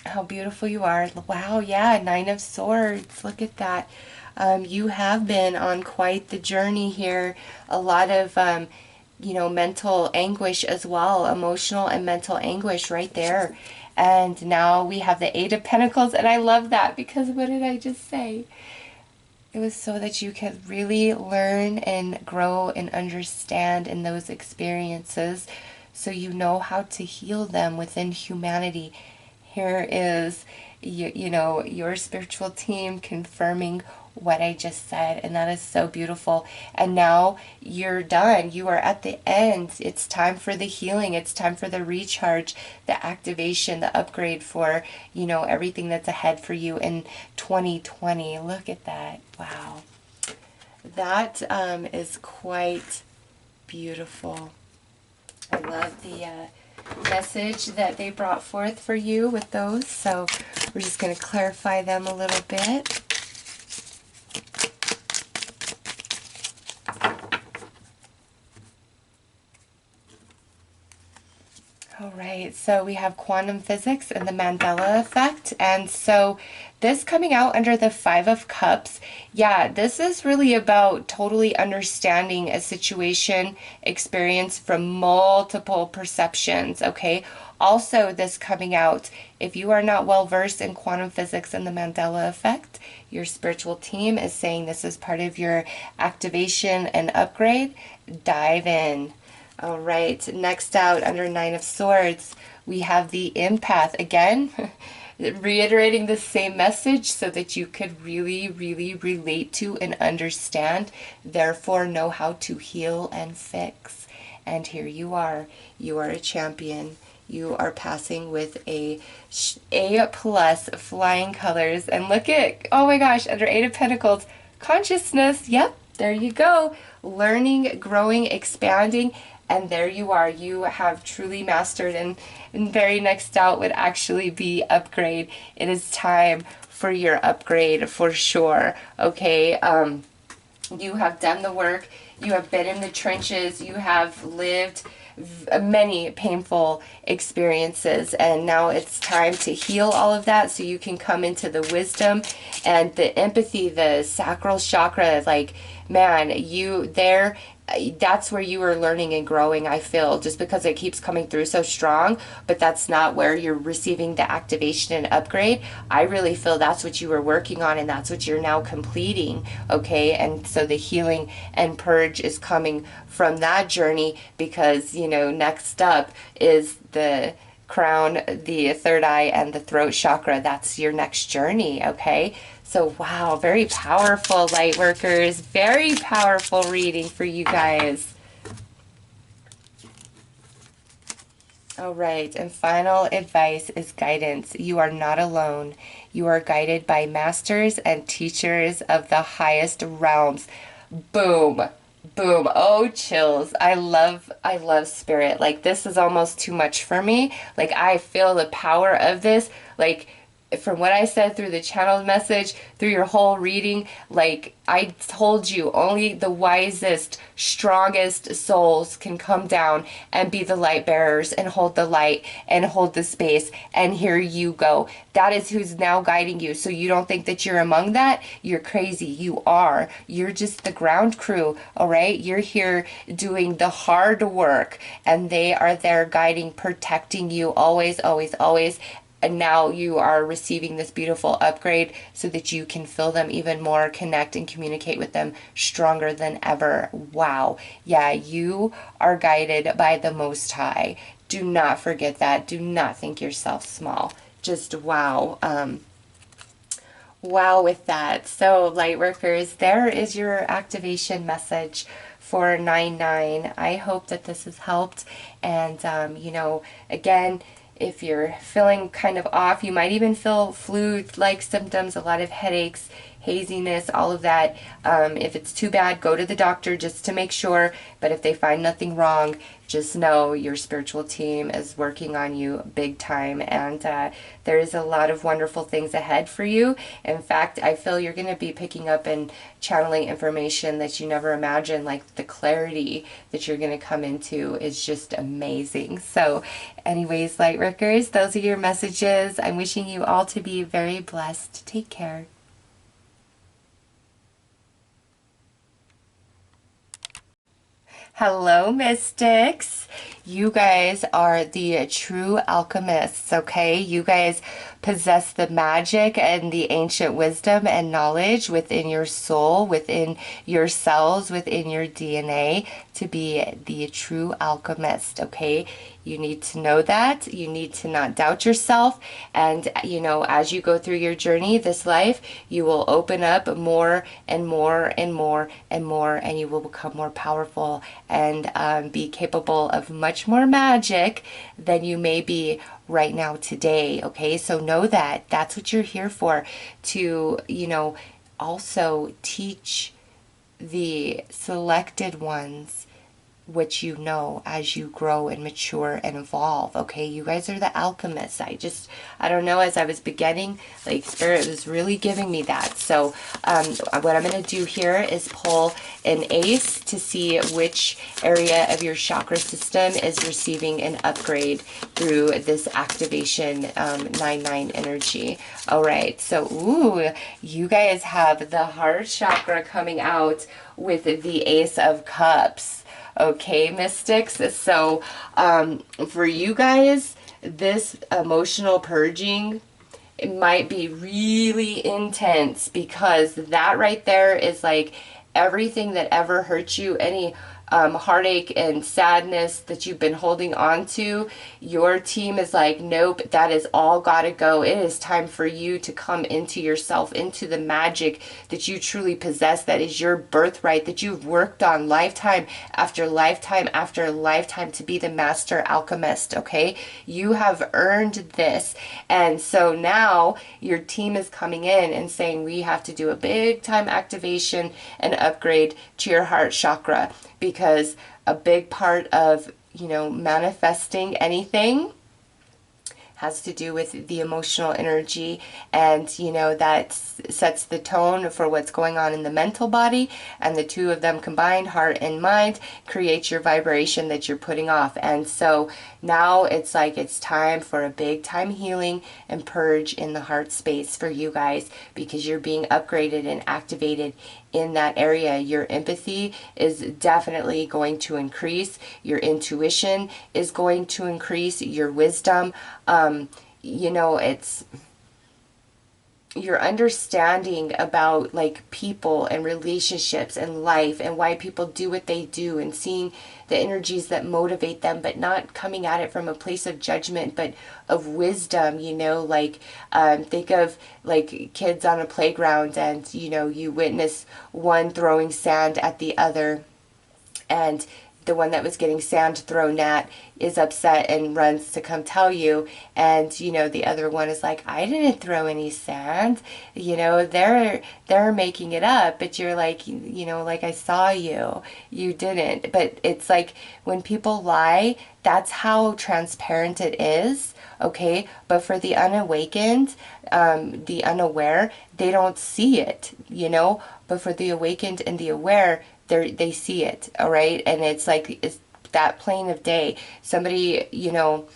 how beautiful you are. Wow, yeah, Nine of Swords, look at that. You have been on quite the journey here. A lot of, you know, mental anguish as well, emotional and mental anguish right there. And now we have the Eight of Pentacles, and I love that, because what did I just say? It was so that you could really learn and grow and understand in those experiences, so you know how to heal them within humanity. Here is, you know, your spiritual team confirming what I just said, and that is so beautiful. And now you're done. You are at the end. It's time for the healing. It's time for the recharge, the activation, the upgrade for, you know, everything that's ahead for you in 2020. Look at that. Wow. That is quite beautiful. I love the message that they brought forth for you with those. So we're just going to clarify them a little bit. All right, so we have quantum physics and the Mandela effect. And so this coming out under the Five of Cups, yeah, this is really about totally understanding a situation, experience from multiple perceptions, okay? Also, this coming out, if you are not well versed in quantum physics and the Mandela effect, your spiritual team is saying this is part of your activation and upgrade. Dive in. All right, next out under Nine of Swords, we have the Empath. Again, reiterating the same message so that you could really, really relate to and understand, therefore know how to heal and fix. And here you are a champion. You are passing with A+ flying colors. And look at, oh my gosh, under Eight of Pentacles, consciousness. Yep, there you go. Learning, growing, expanding. And there you are. You have truly mastered, and very next out would actually be upgrade. It is time for your upgrade for sure. Okay, you have done the work. You have been in the trenches. You have lived many painful experiences, and now it's time to heal all of that so you can come into the wisdom and the empathy, the sacral chakra. Like, man, that's where you are learning and growing, I feel, just because it keeps coming through so strong, but that's not where you're receiving the activation and upgrade. I really feel that's what you were working on, and that's what you're now completing, okay? And so the healing and purge is coming from that journey, because, you know, next up is the crown, the third eye, and the throat chakra. That's your next journey, okay? So, wow, very powerful, Lightworkers. Very powerful reading for you guys. All right, and final advice is guidance. You are not alone. You are guided by masters and teachers of the highest realms. Boom. Boom. Oh, chills. I love spirit. Like, this is almost too much for me. Like, I feel the power of this. Like, from what I said through the channeled message, through your whole reading, like I told you, only the wisest, strongest souls can come down and be the light bearers and hold the light and hold the space. And here you go. That is who's now guiding you. So you don't think that you're among that? You're crazy. You are. You're just the ground crew, all right? You're here doing the hard work, and they are there guiding, protecting you always, always, always. And now you are receiving this beautiful upgrade so that you can feel them even more, connect and communicate with them stronger than ever. Wow. Yeah, you are guided by the Most High. Do not forget that. Do not think yourself small. Just wow. Wow with that. So, Lightworkers, there is your activation message for 9/9. I hope that this has helped. And, you know, again, if you're feeling kind of off, you might even feel flu-like symptoms, a lot of headaches, haziness, all of that. If it's too bad, go to the doctor just to make sure. But if they find nothing wrong, just know your spiritual team is working on you big time. And there is a lot of wonderful things ahead for you. In fact, I feel you're going to be picking up and channeling information that you never imagined. Like, the clarity that you're going to come into is just amazing. So anyways, Lightworkers, those are your messages. I'm wishing you all to be very blessed. Take care. Hello, mystics. You guys are the true alchemists, okay? You guys possess the magic and the ancient wisdom and knowledge within your soul, within your cells, within your DNA to be the true alchemist, okay? You need to know that. You need to not doubt yourself. And, you know, as you go through your journey, this life, you will open up more and more and more and more, and you will become more powerful and be capable of much more magic than you may be right now today. Okay, so know that that's what you're here for, to, you know, also teach the selected ones what you know as you grow and mature and evolve. Okay, you guys are the alchemists. I don't know, as I was beginning, like Spirit was really giving me that. So what I'm going to do here is pull an ace to see which area of your chakra system is receiving an upgrade through this activation 9-9 energy. All right, so ooh, you guys have the heart chakra coming out with the Ace of Cups. Okay, mystics, so for you guys, this emotional purging, it might be really intense, because that right there is like everything that ever hurt you, any heartache and sadness that you've been holding on to. Your team is like, nope, that is all gotta go. It is time for you to come into yourself, into the magic that you truly possess, that is your birthright, that you've worked on lifetime after lifetime after lifetime to be the master alchemist. Okay, you have earned this. And so now your team is coming in and saying, we have to do a big time activation and upgrade to your heart chakra, because a big part of, you know, manifesting anything has to do with the emotional energy, and you know that sets the tone for what's going on in the mental body, and the two of them combined, heart and mind, creates your vibration that you're putting off. And so now it's like it's time for a big time healing and purge in the heart space for you guys, because you're being upgraded and activated in that area. Your empathy is definitely going to increase. Your intuition is going to increase. Your wisdom, you know, it's your understanding about like people and relationships and life and why people do what they do, and seeing the energies that motivate them, but not coming at it from a place of judgment, but of wisdom. You know, like think of like kids on a playground, and you know, you witness one throwing sand at the other, and the one that was getting sand thrown at is upset and runs to come tell you, and you know, the other one is like, I didn't throw any sand, you know, they're making it up. But you're like, you know, like, I saw you, you didn't. But it's like when people lie, that's how transparent it is. Okay, but for the unawakened, the unaware, they don't see it, you know. But for the awakened and the aware, they see it. All right, and it's like, it's that plane of day. Somebody, you know,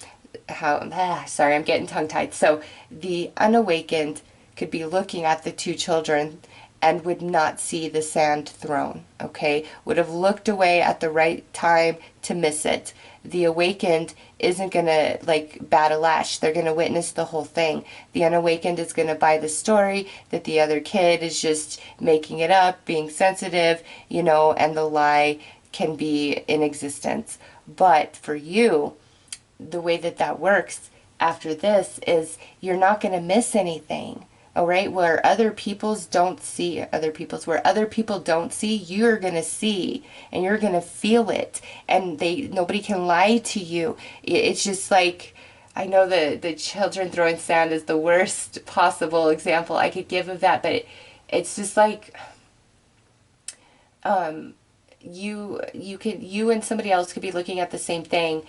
sorry, I'm getting tongue tied. So the unawakened could be looking at the two children and would not see the sand thrown. Okay, would have looked away at the right time to miss it. The awakened isn't gonna like bat a lash. They're gonna witness the whole thing. The unawakened is gonna buy the story that the other kid is just making it up, being sensitive, you know, and the lie can be in existence. But for you, the way that that works after this is you're not gonna miss anything. All right, where other people don't see, you're gonna see, and you're gonna feel it, and nobody can lie to you. It's just like, I know the children throwing sand is the worst possible example I could give of that, but it's just like, you and somebody else could be looking at the same thing,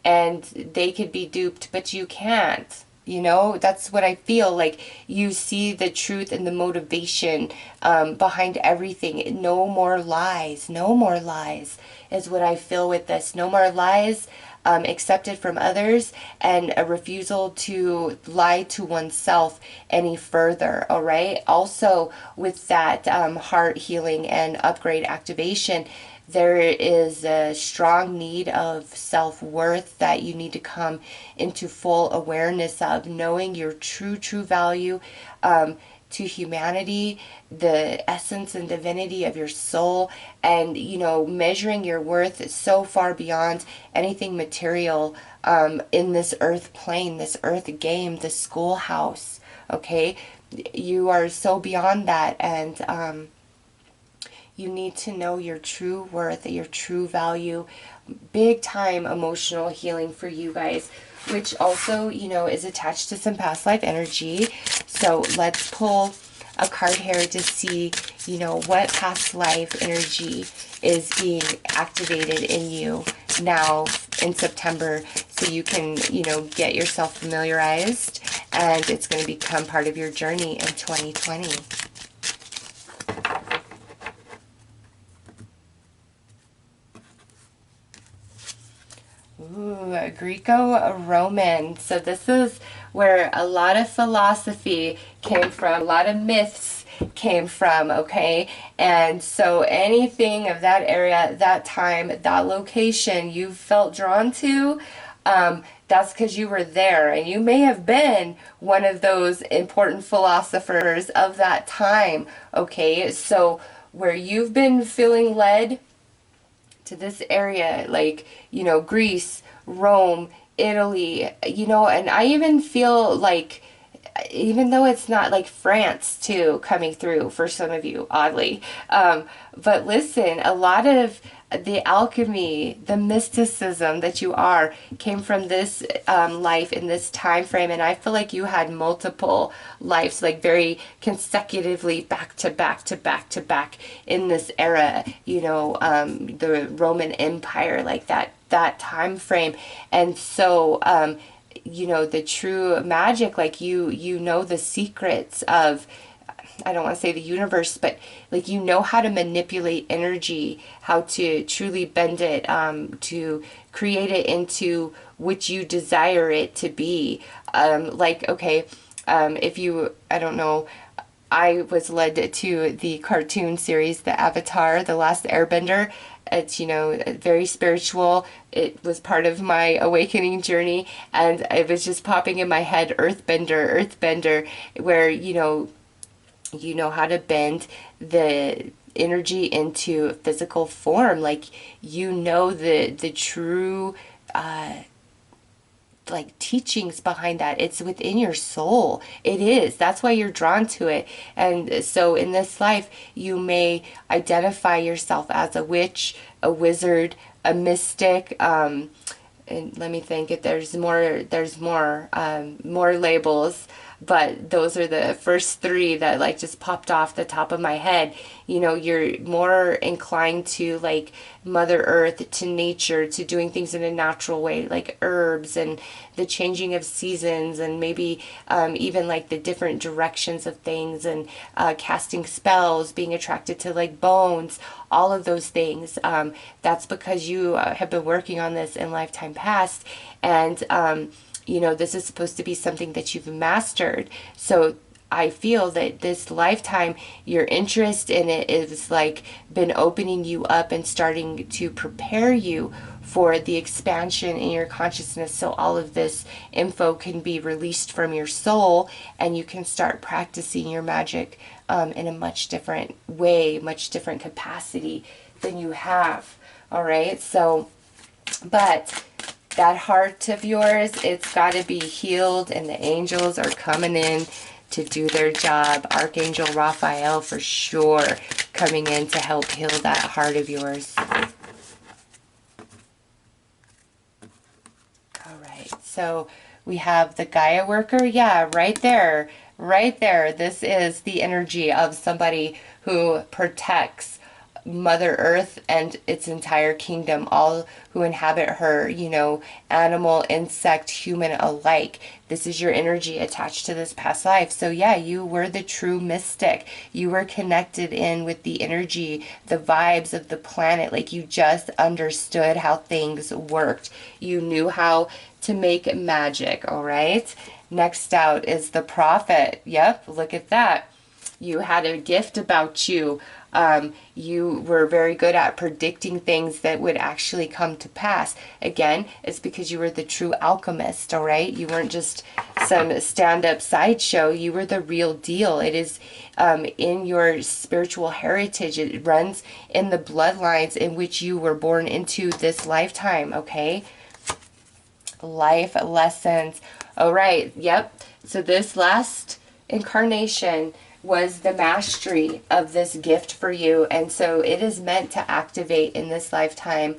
and they could be duped, but you can't. You know, that's what I feel like. You see the truth and the motivation behind everything. No more lies. No more lies is what I feel with this. No more lies accepted from others, and a refusal to lie to oneself any further. All right. Also, with that heart healing and upgrade activation, there is a strong need of self-worth that you need to come into full awareness of, knowing your true value to humanity, the essence and divinity of your soul, and measuring your worth so far beyond anything material in this earth plane, this earth game, this schoolhouse. Okay, you are so beyond that, and you need to know your true worth, your true value. Big time emotional healing for you guys, which also, is attached to some past life energy. So let's pull a card here to see, what past life energy is being activated in you now in September, so you can, get yourself familiarized, and it's going to become part of your journey in 2020. Ooh, Greco-Roman. So this is where a lot of philosophy came from, a lot of myths came from, okay? And so anything of that area, that time, that location you felt drawn to, that's because you were there, and you may have been one of those important philosophers of that time, okay? So where you've been feeling led to this area, like, Greece, Rome, Italy, and I even feel like, even though it's not like France too coming through for some of you, oddly, but listen, a lot of the alchemy, the mysticism that you are, came from this life in this time frame, and I feel like you had multiple lives, like very consecutively, back to back to back to back in this era. The Roman Empire, like that time frame, and so the true magic, like you know the secrets of, I don't want to say the universe, but like how to manipulate energy, how to truly bend it, to create it into which you desire it to be. If you, I don't know, I was led to the cartoon series, The Avatar, The Last Airbender. It's, very spiritual. It was part of my awakening journey, and it was just popping in my head, Earthbender, where, how to bend the energy into physical form. Like, the true teachings behind that. It's within your soul. It is. That's why you're drawn to it. And so in this life, you may identify yourself as a witch, a wizard, a mystic, and let me think, if there's more labels, but those are the first three that just popped off the top of my head. You're more inclined to Mother Earth, to nature, to doing things in a natural way, like herbs and the changing of seasons, and maybe even the different directions of things, and casting spells, being attracted to bones, all of those things. That's because you have been working on this in lifetime past, and this is supposed to be something that you've mastered. So I feel that this lifetime, your interest in it is been opening you up and starting to prepare you for the expansion in your consciousness, so all of this info can be released from your soul, and you can start practicing your magic in a much different way, much different capacity than you have. All right, so, but that heart of yours, it's got to be healed, and the angels are coming in to do their job. Archangel Raphael for sure coming in to help heal that heart of yours. All right, so we have the Gaia worker. Yeah, right there. Right there. This is the energy of somebody who protects Mother Earth and its entire kingdom, all who inhabit her, animal, insect, human alike. This is your energy attached to this past life. So yeah, you were the true mystic. You were connected in with the energy, the vibes of the planet. You just understood how things worked. You knew how to make magic, all right? Next out is the prophet. Yep, look at that. You had a gift about you. You were very good at predicting things that would actually come to pass. Again, it's because you were the true alchemist, all right? You weren't just some stand-up sideshow. You were the real deal. It is in your spiritual heritage. It runs in the bloodlines in which you were born into this lifetime, okay? Life lessons. All right, yep. So this last incarnation was the mastery of this gift for you, and so it is meant to activate in this lifetime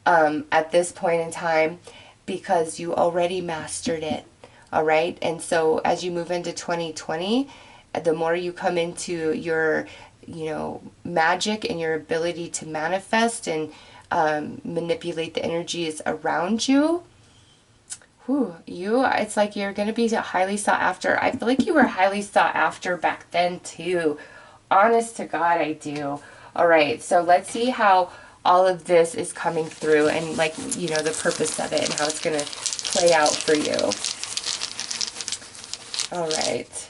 at this point in time, because you already mastered it. All right, and so as you move into 2020, the more you come into your magic and your ability to manifest and manipulate the energies around you, it's like you're going to be highly sought after. I feel like you were highly sought after back then too. Honest to God, I do. All right, so let's see how all of this is coming through and the purpose of it and how it's going to play out for you. All right.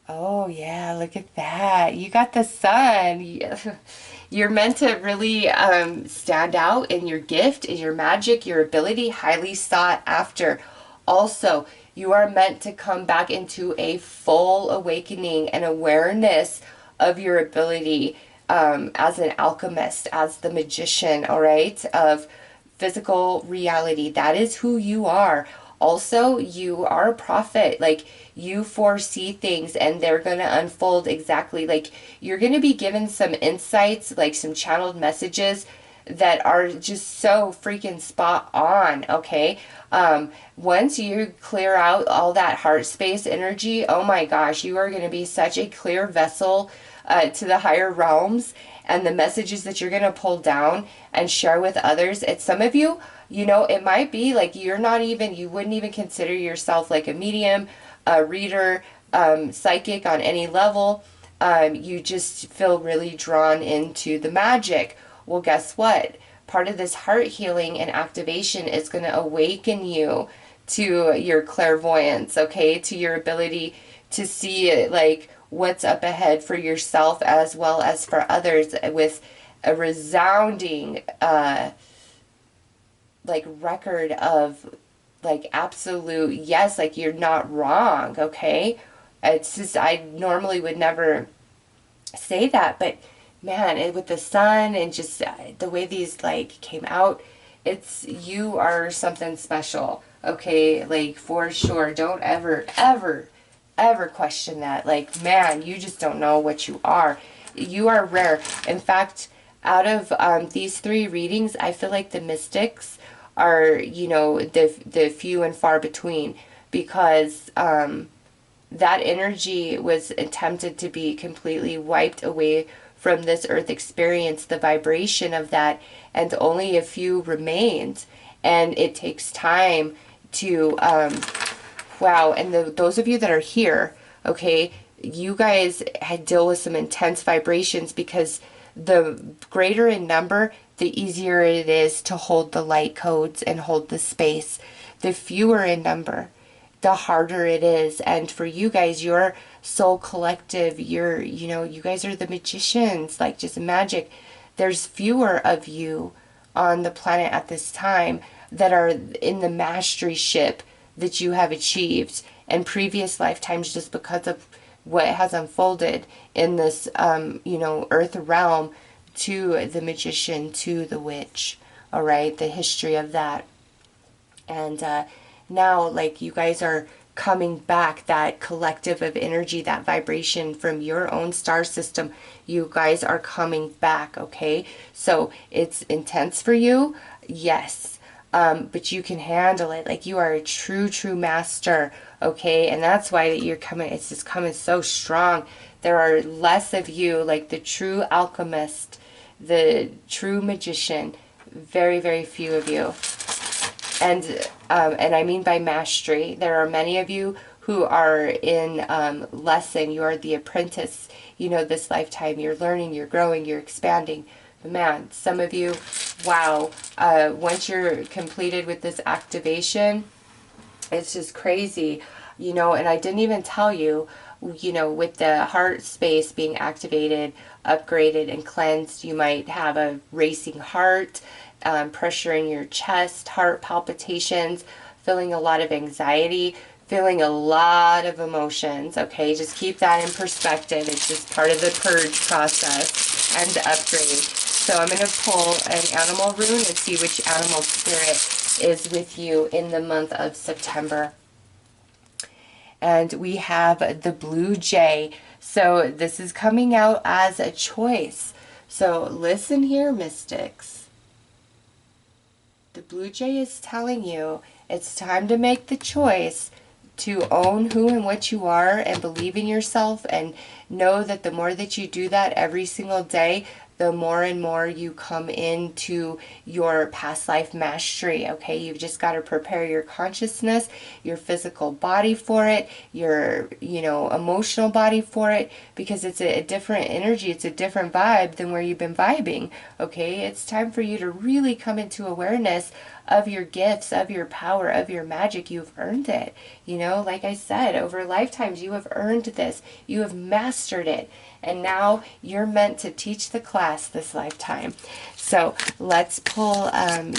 Oh yeah, look at that. You got the sun. You're meant to really stand out in your gift, in your magic, your ability, highly sought after. Also, you are meant to come back into a full awakening and awareness of your ability as an alchemist, as the magician, all right, of physical reality. That is who you are. Also, you are a prophet. Like, you foresee things and they're going to unfold exactly. Like, you're going to be given some insights, like some channeled messages that are just so freaking spot on, okay? Once you clear out all that heart space energy, oh my gosh, you are going to be such a clear vessel to the higher realms, and the messages that you're going to pull down and share with others. It's some of you, it might be like you wouldn't even consider yourself like a medium, a reader, psychic on any level. You just feel really drawn into the magic. Well, guess what? Part of this heart healing and activation is going to awaken you to your clairvoyance, okay? To your ability to see like what's up ahead for yourself as well as for others, with a resounding record of absolute yes, like you're not wrong, okay? It's just, I normally would never say that, but man, with the sun and just the way these came out, you are something special, okay? For sure, don't ever question that. Man, you just don't know what you are. You are rare. In fact, out of these 3 readings, I feel like the mystics are, the few and far between, because that energy was attempted to be completely wiped away from this earth experience, the vibration of that, and only a few remained. And it takes time to, and those of you that are here, okay, you guys deal with some intense vibrations, because the greater in number, the easier it is to hold the light codes and hold the space. The fewer in number, the harder it is. And for you guys, your soul collective, you guys are the magicians, just magic. There's fewer of you on the planet at this time that are in the mastery ship that you have achieved in previous lifetimes, just because of what has unfolded in this, earth realm, to the magician, to the witch, all right, the history of that. And now, you guys are coming back, that collective of energy, that vibration from your own star system, you guys are coming back, okay? So it's intense for you, yes, but you can handle it. You are a true master, okay? And that's why you're coming, it's just coming so strong. There are less of you, the true alchemist, the true magician, very, very few of you. And I mean by mastery, there are many of you who are in lesson. You are the apprentice, this lifetime. You're learning, you're growing, you're expanding. But man, some of you, wow, once you're completed with this activation, it's just crazy. you know, and I didn't even tell you, you know, with the heart space being activated, upgraded, and cleansed, you might have a racing heart, pressure in your chest, heart palpitations, feeling a lot of anxiety, feeling a lot of emotions. Okay, just keep that in perspective. It's just part of the purge process and the upgrade. So I'm going to pull an animal rune and see which animal spirit is with you in the month of September. And we have the blue jay. So this is coming out as a choice. So listen here, mystics. The blue jay is telling you it's time to make the choice to own who and what you are and believe in yourself, and know that the more that you do that every single day, the more and more you come into your past life mastery. Okay, you've just got to prepare your consciousness, your physical body for it, your, you know, emotional body for it, because it's a different energy, it's a different vibe than where you've been vibing. Okay, it's time for you to really come into awareness of your gifts, of your power, of your magic. You've earned it. You know, like I said, over lifetimes you have earned this. You have mastered it. And now you're meant to teach the class this lifetime. So let's pull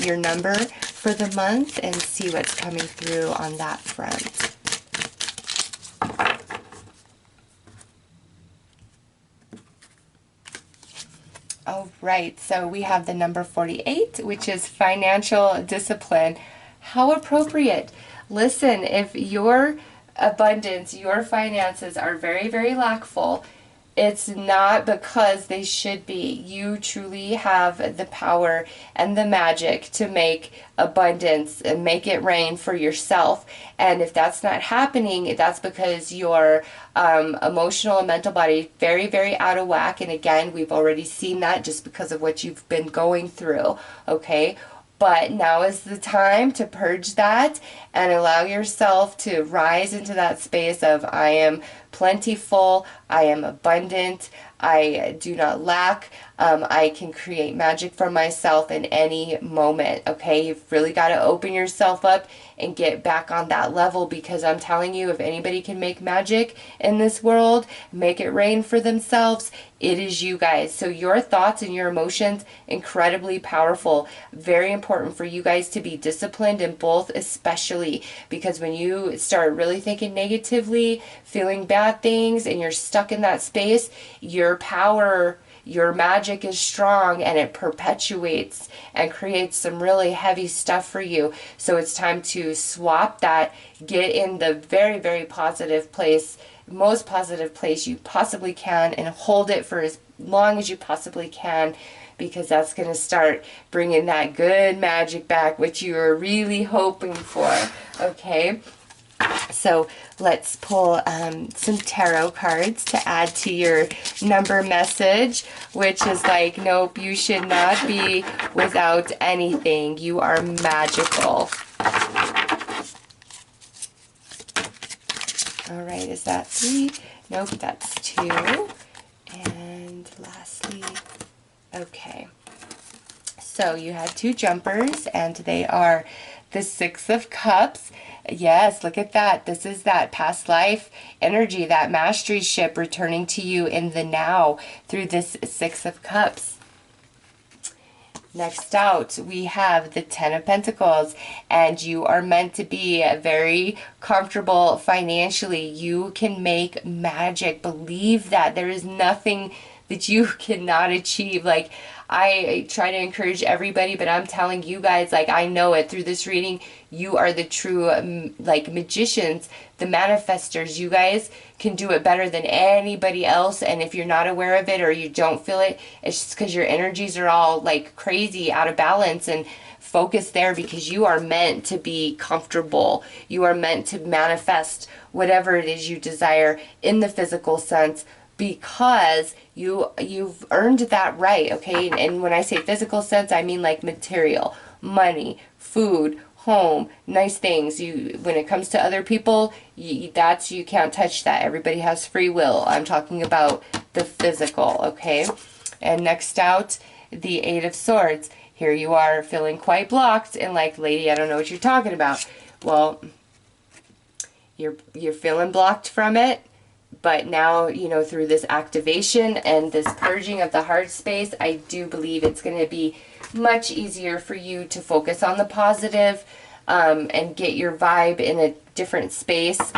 your number for the month and see what's coming through on that front. All right, so we have the number 48, which is financial discipline. How appropriate. Listen, if your abundance, your finances are very, very lackful, it's not because they should be. You truly have the power and the magic to make abundance and make it rain for yourself. And if that's not happening, that's because your emotional and mental body very, very out of whack. And again, we've already seen that just because of what you've been going through. Okay. But now is the time to purge that and allow yourself to rise into that space of I am plentiful, I am abundant, I do not lack, I can create magic for myself in any moment, okay? You've really got to open yourself up and get back on that level, because I'm telling you, if anybody can make magic in this world, make it rain for themselves, it is you guys. So your thoughts and your emotions, incredibly powerful. Very important for you guys to be disciplined in both, especially because when you start really thinking negatively, feeling bad things, and you're stuck in that space, your power, your magic is strong, and it perpetuates and creates some really heavy stuff for you. So it's time to swap that, get in the very, very positive place, most positive place you possibly can, and hold it for as long as you possibly can, because that's going to start bringing that good magic back, which you are really hoping for. Okay, so let's pull some tarot cards to add to your number message, which is like, nope, you should not be without anything. You are magical. All right, is that 3? Nope, that's 2. And lastly, okay. So you had 2 jumpers, and they are the 6 of Cups. Yes, look at that. This is that past life energy, that mastery ship returning to you in the now through this 6 of Cups. Next out, we have the 10 of Pentacles, and you are meant to be very comfortable financially. You can make magic. Believe that. There is nothing that you cannot achieve. Like, I try to encourage everybody, but I'm telling you guys, like, I know it through this reading, you are the true, like, magicians, the manifestors. You guys can do it better than anybody else, and if you're not aware of it or you don't feel it, it's just because your energies are all, like, crazy, out of balance, and focus there, because you are meant to be comfortable. You are meant to manifest whatever it is you desire in the physical sense, because you've earned that right, okay? And when I say physical sense, I mean like material, money, food, home, nice things. When it comes to other people, you can't touch that. Everybody has free will. I'm talking about the physical, okay? And next out, the 8 of Swords. Here you are feeling quite blocked and like, lady, I don't know what you're talking about. Well, you're feeling blocked from it. But now, you know, through this activation and this purging of the heart space, I do believe it's going to be much easier for you to focus on the positive, and get your vibe in a different space,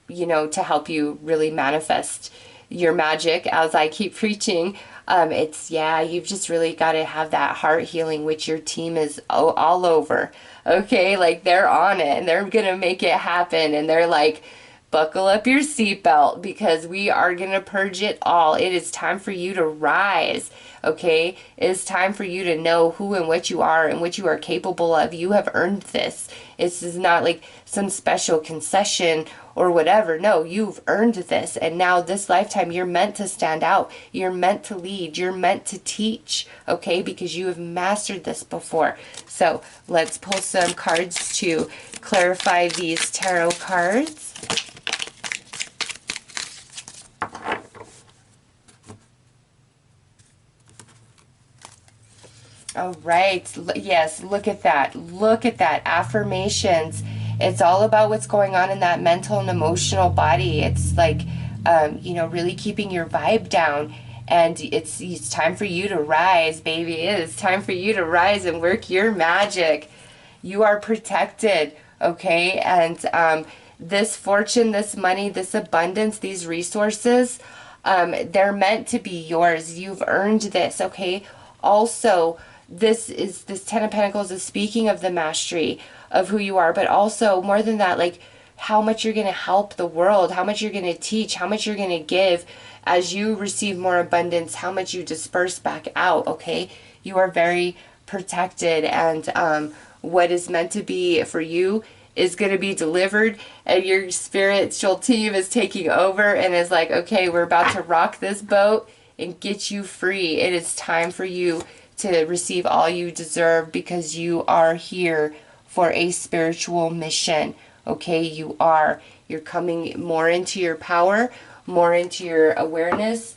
you know, to help you really manifest your magic, as I keep preaching. Yeah, you've just really got to have that heart healing, which your team is all over. Okay, like they're on it and they're going to make it happen. And they're like, buckle up your seatbelt because we are going to purge it all. It is time for you to rise, okay? It is time for you to know who and what you are and what you are capable of. You have earned this. This is not like some special concession or whatever. No, you've earned this. And now this lifetime, you're meant to stand out. You're meant to lead. You're meant to teach, okay? Because you have mastered this before. So let's pull some cards to clarify these tarot cards. All right. Yes, look at that. Look at that. Affirmations. It's all about what's going on in that mental and emotional body. It's like, you know, really keeping your vibe down. And it's time for you to rise, baby. It is time for you to rise and work your magic. You are protected, okay? And this fortune, this money, this abundance, these resources, they're meant to be yours. You've earned this, okay? Also, this Ten of Pentacles is speaking of the mastery of who you are, but also more than that, like how much you're going to help the world, how much you're going to teach, how much you're going to give as you receive more abundance, how much you disperse back out, okay? You are very protected, and what is meant to be for you is going to be delivered, and your spiritual team is taking over and is like, okay, we're about to rock this boat and get you free. It is time for you to receive all you deserve because you are here for a spiritual mission. Okay, you're coming more into your power, more into your awareness,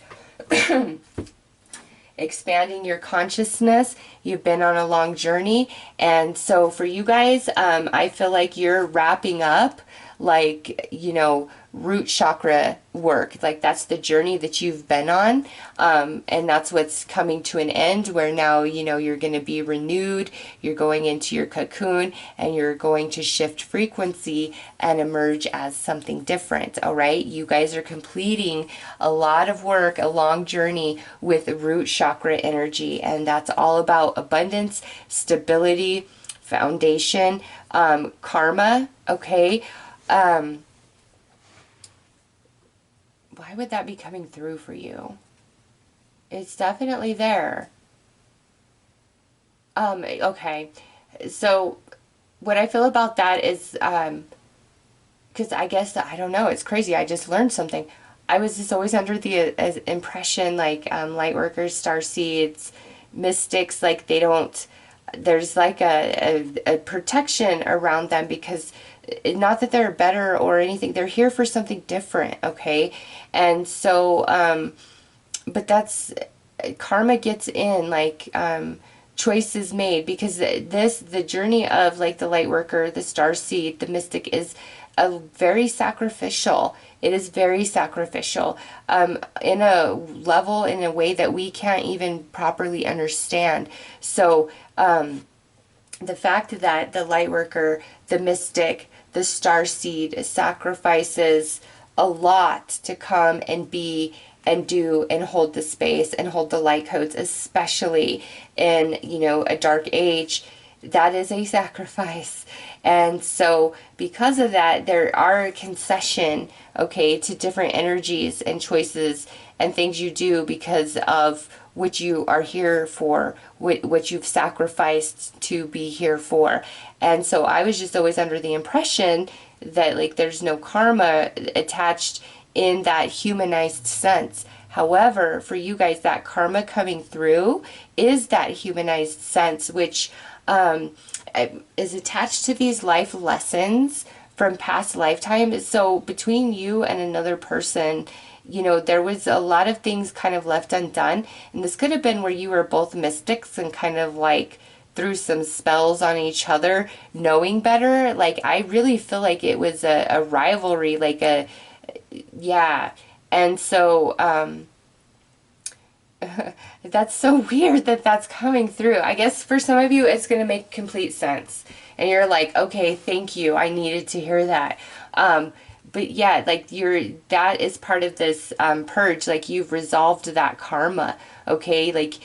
expanding your consciousness. You've been on a long journey, and so for you guys, I feel like you're wrapping up, like, you know, root chakra work. Like that's the journey that you've been on, and that's what's coming to an end, where now, you know, you're going to be renewed, you're going into your cocoon, and you're going to shift frequency and emerge as something different. All right, you guys are completing a lot of work, a long journey with root chakra energy, and that's all about abundance, stability, foundation, karma. Okay, why would that be coming through for you? It's definitely there. Okay. So what I feel about that is, because I guess, I don't know, it's crazy. I just learned something. I was just always under the impression, like, Lightworkers, Starseeds, mystics, like they don't, there's like a protection around them, because not that they're better or anything, they're here for something different, okay? And so, but that's, karma gets in, like, choices made, because the journey of like the Lightworker, the Starseed, the mystic is very sacrificial. It is very sacrificial, in a level, in a way that we can't even properly understand. So, the fact that the Lightworker, the mystic, the Starseed sacrifices a lot to come and be and do and hold the space and hold the light codes, especially in, you know, a dark age, that is a sacrifice. And so because of that, there are a concession, okay, to different energies and choices and things you do because of what you are here for, what you've sacrificed to be here for. And so I was just always under the impression that, like, there's no karma attached in that humanized sense. However, for you guys, that karma coming through is that humanized sense, which is attached to these life lessons from past lifetimes. So between you and another person, you know, there was a lot of things kind of left undone. And this could have been where you were both mystics and kind of like through some spells on each other, knowing better. Like, I really feel like it was a rivalry, like yeah. And so, that's so weird that that's coming through. I guess for some of you, it's going to make complete sense. And you're like, okay, thank you. I needed to hear that. But yeah, like that is part of this purge. Like, you've resolved that karma. Okay. Like,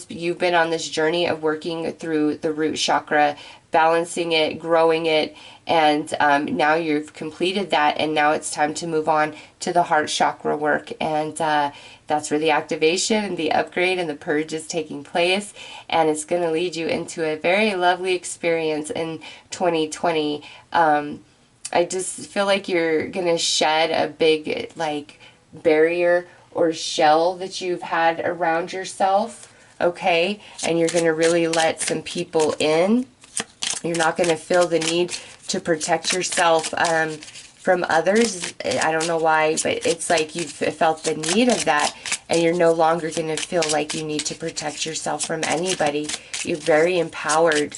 you've been on this journey of working through the root chakra, balancing it, growing it. And now you've completed that. And now it's time to move on to the heart chakra work. And that's where the activation and the upgrade and the purge is taking place. And it's going to lead you into a very lovely experience in 2020. I just feel like you're going to shed a big, like, barrier or shell that you've had around yourself, okay? And you're going to really let some people in. You're not going to feel the need to protect yourself from others. I don't know why, but it's like you've felt the need of that, and you're no longer going to feel like you need to protect yourself from anybody. You're very empowered,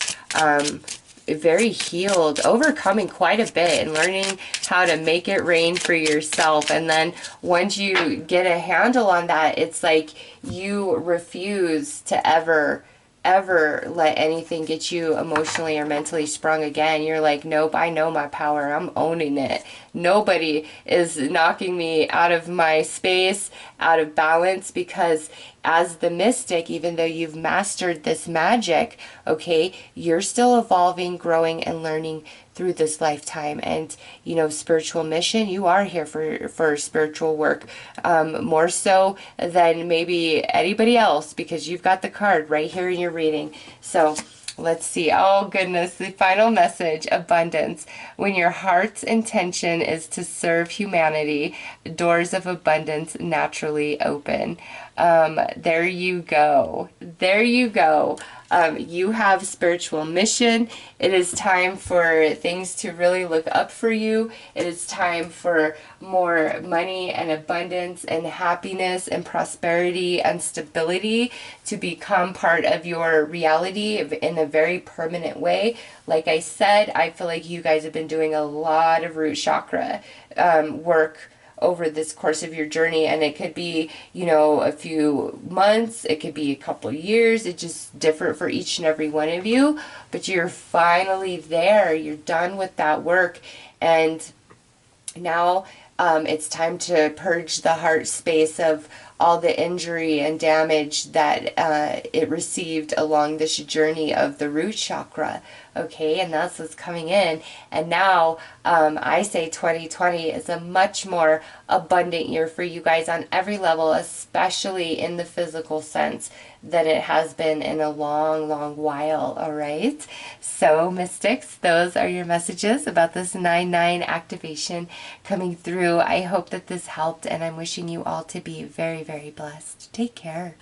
very healed, overcoming quite a bit and learning how to make it rain for yourself. And then once you get a handle on that, it's like you refuse to ever let anything get you emotionally or mentally sprung again. You're like, nope, I know my power. I'm owning it. Nobody is knocking me out of my space, out of balance, because as the mystic, even though you've mastered this magic, okay, you're still evolving, growing, and learning through this lifetime. And, you know, spiritual mission, you are here for spiritual work, more so than maybe anybody else, because you've got the card right here in your reading. So let's see. Oh, goodness. The final message, abundance. When your heart's intention is to serve humanity, doors of abundance naturally open. There you go. There you go. You have spiritual mission. It is time for things to really look up for you. It is time for more money and abundance and happiness and prosperity and stability to become part of your reality in a very permanent way. Like I said, I feel like you guys have been doing a lot of root chakra work over this course of your journey, and it could be, you know, a few months, it could be a couple of years. It's just different for each and every one of you, but you're finally there. You're done with that work, and now it's time to purge the heart space of all the injury and damage that it received along this journey of the root chakra. Okay, and that's what's coming in. And now I say 2020 is a much more abundant year for you guys on every level, especially in the physical sense, than it has been in a long, long while. All right. So, mystics, those are your messages about this 9/9 activation coming through. I hope that this helped, and I'm wishing you all to be very, very blessed. Take care.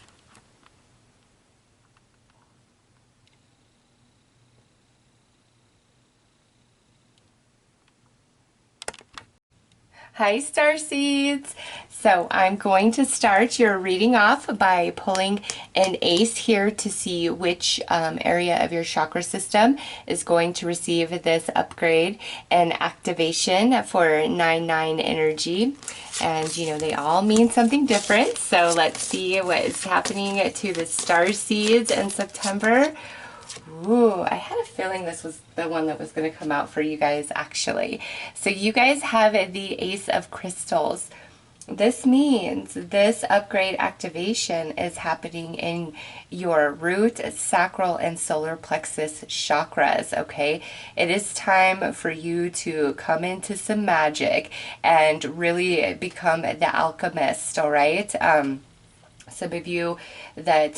Hi, Starseeds. So I'm going to start your reading off by pulling an ace here to see which area of your chakra system is going to receive this upgrade and activation for 9/9 energy. And, you know, they all mean something different. So let's see what is happening to the Starseeds in September. Ooh, I had a feeling this was the one that was going to come out for you guys, actually. So you guys have the Ace of Crystals. This means this upgrade activation is happening in your root, sacral, and solar plexus chakras, okay? It is time for you to come into some magic and really become the alchemist, all right? Some of you that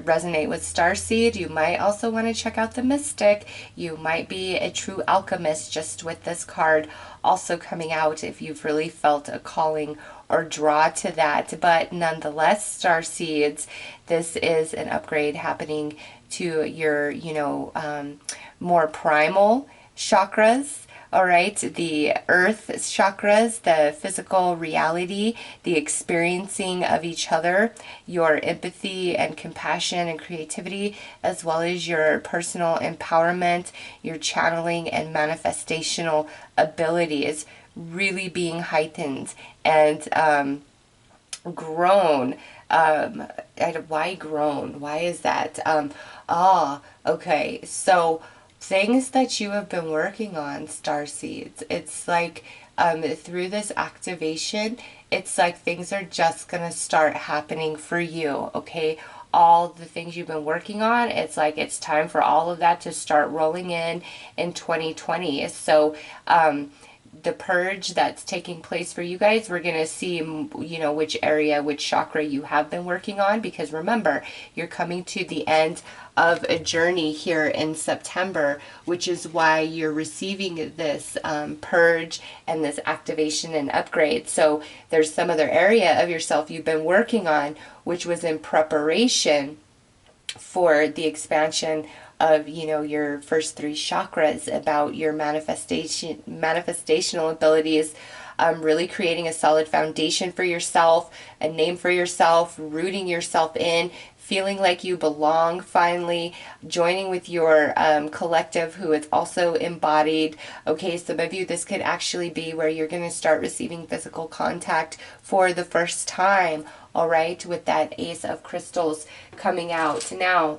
resonate with Starseed, you might also want to check out the Mystic. You might be a true alchemist just with this card also coming out if you've really felt a calling or draw to that. But nonetheless, Starseeds, this is an upgrade happening to your, you know, more primal chakras. all right? The earth chakras, the physical reality, the experiencing of each other, your empathy and compassion and creativity, as well as your personal empowerment, your channeling and manifestational abilities really being heightened and grown. Why grown? Why is that? Okay. So things that you have been working on, Starseeds, it's like through this activation, it's like things are just going to start happening for you, okay? All the things you've been working on, it's like it's time for all of that to start rolling in 2020. So, the purge that's taking place for you guys, we're going to see, you know, which area, which chakra you have been working on, because remember, you're coming to the end of a journey here in September, which is why you're receiving this purge and this activation and upgrade. So there's some other area of yourself you've been working on, which was in preparation for the expansion of, you know, your first three chakras, about your manifestational abilities, really creating a solid foundation for yourself, a name for yourself, rooting yourself in, feeling like you belong, finally joining with your collective who is also embodied. Okay, some of you, this could actually be where you're going to start receiving physical contact for the first time, all right, with that Ace of Crystals coming out. Now,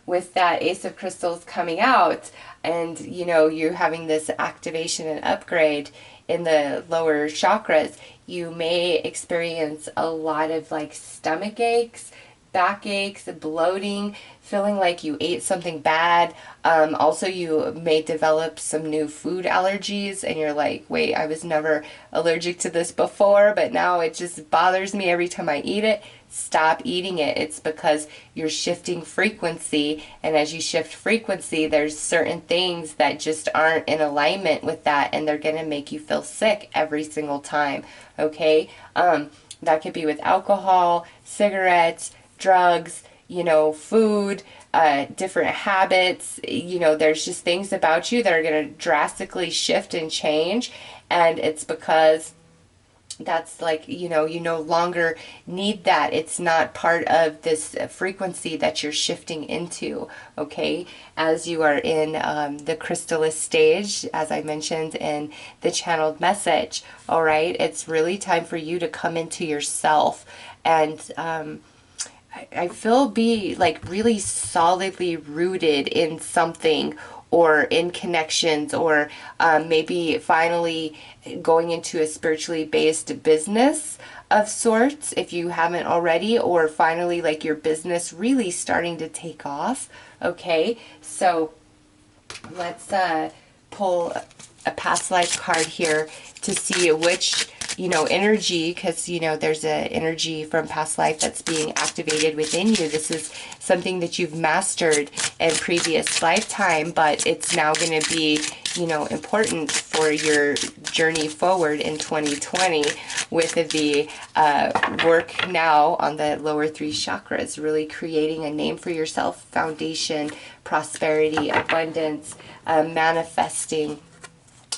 with that Ace of Crystals coming out, and you know, you're having this activation and upgrade in the lower chakras, you may experience a lot of like stomach aches, back aches, bloating, feeling like you ate something bad. Also, you may develop some new food allergies and you're like, wait, I was never allergic to this before, but now it just bothers me every time I eat it. Stop eating it. It's because you're shifting frequency, and as you shift frequency, there's certain things that just aren't in alignment with that, and they're going to make you feel sick every single time, okay? That could be with alcohol, cigarettes, drugs, you know, food, different habits. You know, there's just things about you that are going to drastically shift and change, and it's because that's like, you know, you no longer need that. It's not part of this frequency that you're shifting into, okay? As you are in the chrysalis stage, as I mentioned in the channeled message, all right? It's really time for you to come into yourself and I feel be like really solidly rooted in something, or in connections, or maybe finally going into a spiritually based business of sorts if you haven't already, or finally like your business really starting to take off. Okay, so let's pull a past life card here to see which, you know, energy, because, you know, there's an energy from past life that's being activated within you. This is something that you've mastered in previous lifetime, but it's now going to be, you know, important for your journey forward in 2020 with the work now on the lower three chakras, really creating a name for yourself, foundation, prosperity, abundance, manifesting.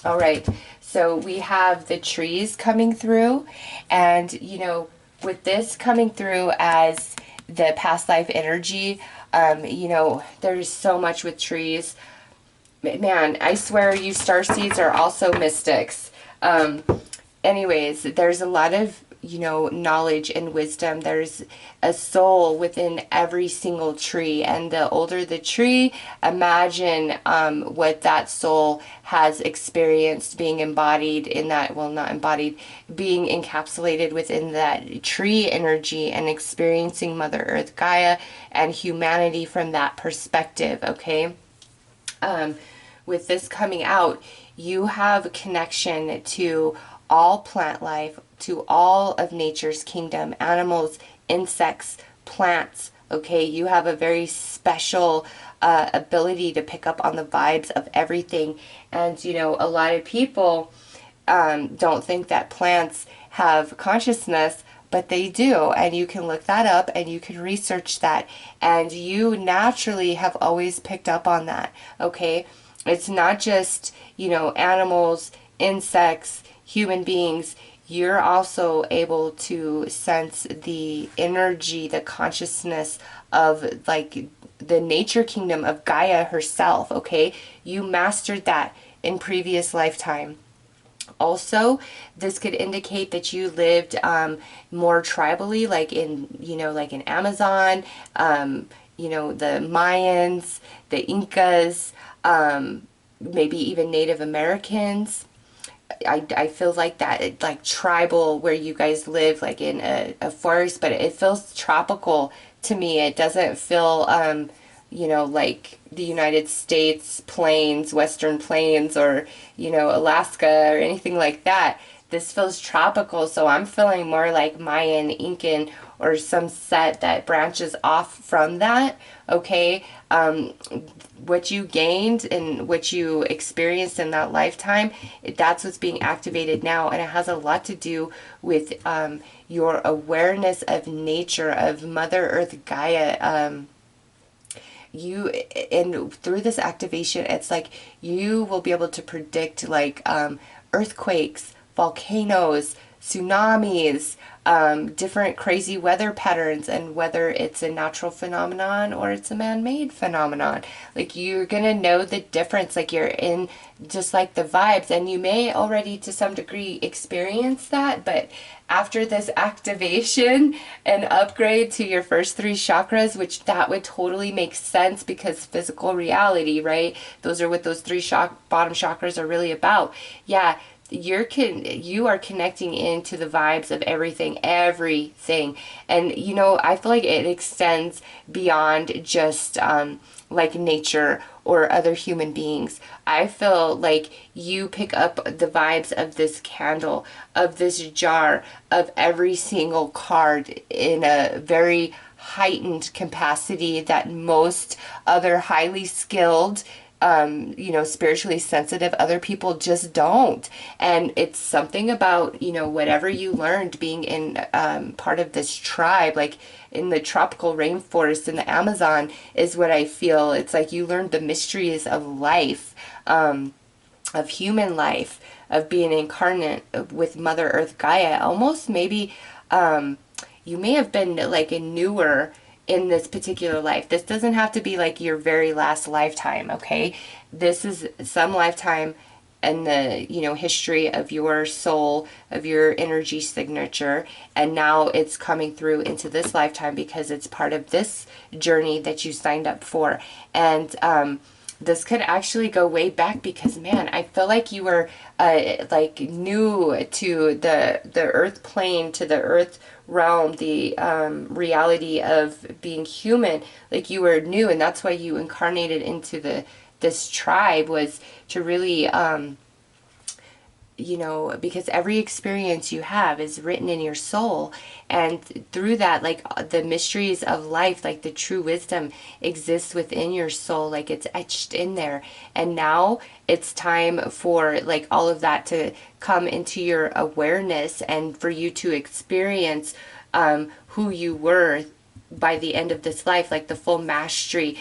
All right, so we have the trees coming through, and, you know, with this coming through as the past life energy, you know, there's so much with trees. Man, I swear you starseeds are also mystics. Anyways, there's a lot of, you know, knowledge and wisdom. There's a soul within every single tree, and the older the tree, imagine what that soul has experienced being embodied in that, well, not embodied, being encapsulated within that tree energy and experiencing Mother Earth, Gaia, and humanity from that perspective, okay? With this coming out, you have a connection to all plant life, to all of nature's kingdom, animals, insects, plants, okay? You have a very special ability to pick up on the vibes of everything. And, you know, a lot of people don't think that plants have consciousness, but they do, and you can look that up and you can research that, and you naturally have always picked up on that, okay? it's not just, you know, animals, insects, human beings. You're also able to sense the energy, the consciousness of like the nature kingdom of Gaia herself, okay? You mastered that in previous lifetime. Also, this could indicate that you lived more tribally, like in, you know, like in Amazon, you know, the Mayans, the Incas, maybe even Native Americans. I feel like that, like tribal, where you guys live, like in a forest, but it feels tropical to me. It doesn't feel, you know, like the United States plains, Western plains, or, you know, Alaska or anything like that. This feels tropical, so I'm feeling more like Mayan, Incan, or some set that branches off from that, okay? What you gained and what you experienced in that lifetime, that's what's being activated now, and it has a lot to do with your awareness of nature, of Mother Earth Gaia. You, and through this activation, it's like you will be able to predict like earthquakes, volcanoes, tsunamis, different crazy weather patterns, and whether it's a natural phenomenon or it's a man-made phenomenon. Like you're gonna know the difference, like you're in just like the vibes, and you may already to some degree experience that, but after this activation and upgrade to your first 3 chakras, which that would totally make sense because physical reality, right? Those are what those 3 bottom chakras are really about. Yeah, you are connecting into the vibes of everything, and you know, I feel like it extends beyond just like nature or other human beings. I feel like you pick up the vibes of this candle, of this jar, of every single card in a very heightened capacity that most other highly skilled, you know, spiritually sensitive other people just don't. And it's something about, you know, whatever you learned being in part of this tribe, like in the tropical rainforest in the Amazon, is what I feel. It's like you learned the mysteries of life, of human life, of being incarnate with Mother Earth Gaia. Almost maybe you may have been like a newer in this particular life. This doesn't have to be like your very last lifetime, okay? This is some lifetime in the, you know, history of your soul, of your energy signature, and now it's coming through into this lifetime because it's part of this journey that you signed up for. And this could actually go way back because, man, I feel like you were like new to the earth plane, to the earth realm, the reality of being human. Like you were new, and that's why you incarnated into this tribe, was to really you know, because every experience you have is written in your soul, and through that, like the mysteries of life, like the true wisdom exists within your soul, like it's etched in there. And now it's time for like all of that to come into your awareness, and for you to experience who you were by the end of this life, like the full mastery,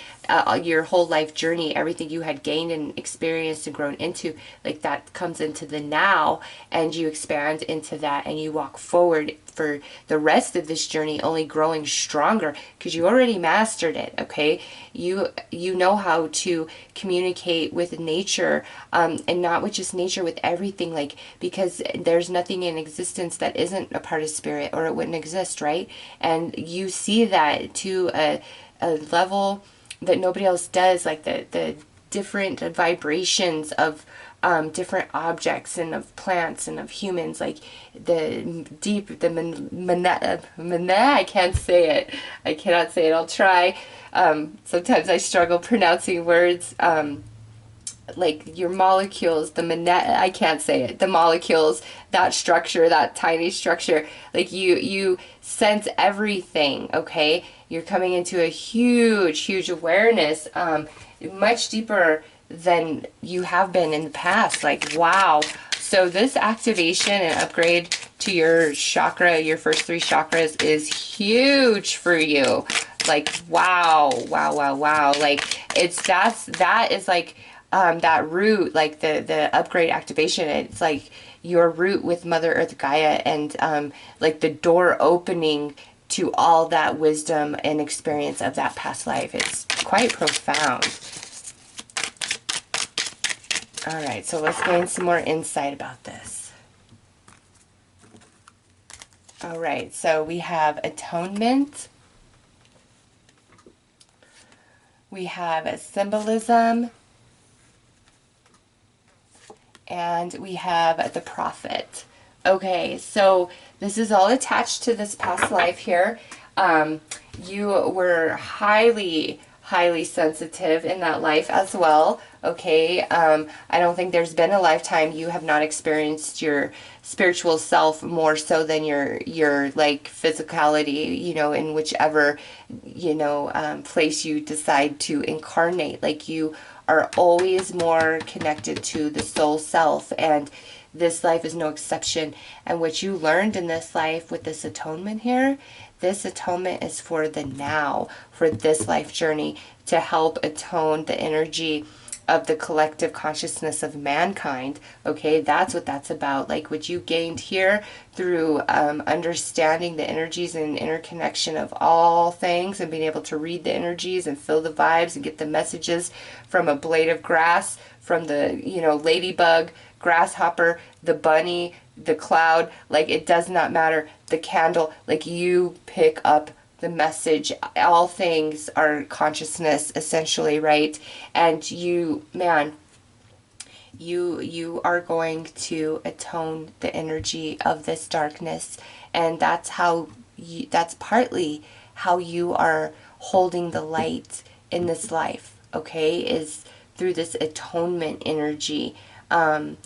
your whole life journey, everything you had gained and experienced and grown into, like that comes into the now, and you expand into that, and you walk forward for the rest of this journey, only growing stronger because you already mastered it, okay? You know how to communicate with nature, and not with just nature, with everything, like, because there's nothing in existence that isn't a part of spirit, or it wouldn't exist, right? And you see that to a level that nobody else does, like the different vibrations of different objects and of plants and of humans, like the deep, I can't say it. I cannot say it. I'll try. Sometimes I struggle pronouncing words. Like your molecules, I can't say it. The molecules, that structure, that tiny structure, like you sense everything, okay? You're coming into a huge awareness, much deeper than you have been in the past. Like, wow. So this activation and upgrade to your chakra, your first 3 chakras, is huge for you. Like, wow. Like, that is like that root, like the upgrade activation, it's like your root with Mother Earth Gaia, and like the door opening to all that wisdom and experience of that past life. It's quite profound. All right, so let's gain some more insight about this. All right, so we have atonement. We have symbolism. And we have the prophet. Okay, so this is all attached to this past life here. You were highly, highly sensitive in that life as well. Okay, I don't think there's been a lifetime you have not experienced your spiritual self more so than your like physicality, you know, in whichever, you know, place you decide to incarnate. Like, you are always more connected to the soul self, and this life is no exception. And what you learned in this life with this atonement here, this atonement is for the now, for this life journey, to help atone the energy of the collective consciousness of mankind. Okay, that's what that's about. Like what you gained here through understanding the energies and interconnection of all things, and being able to read the energies and feel the vibes and get the messages from a blade of grass, from the, you know, ladybug, grasshopper, the bunny, the cloud. Like, it does not matter. The candle, like, you pick up the message. All things are consciousness, essentially, right? And you, man, you are going to atone the energy of this darkness, and that's how you, that's partly how you are holding the light in this life, okay, is through this atonement energy. And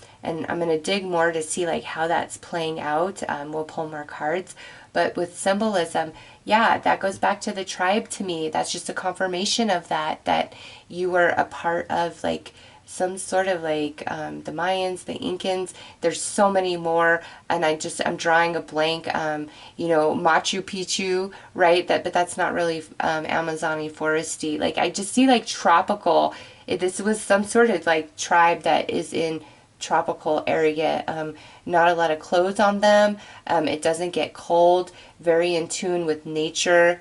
I'm going to dig more to see like how that's playing out. We'll pull more cards. But with symbolism, yeah, that goes back to the tribe to me. That's just a confirmation of that you were a part of like some sort of like the Mayans, the Incans. There's so many more, and I'm drawing a blank. You know, Machu Picchu, right? But that's not really Amazon-y foresty. Like, I just see like tropical. This was some sort of like tribe that is in tropical area. Not a lot of clothes on them. It doesn't get cold. Very in tune with nature.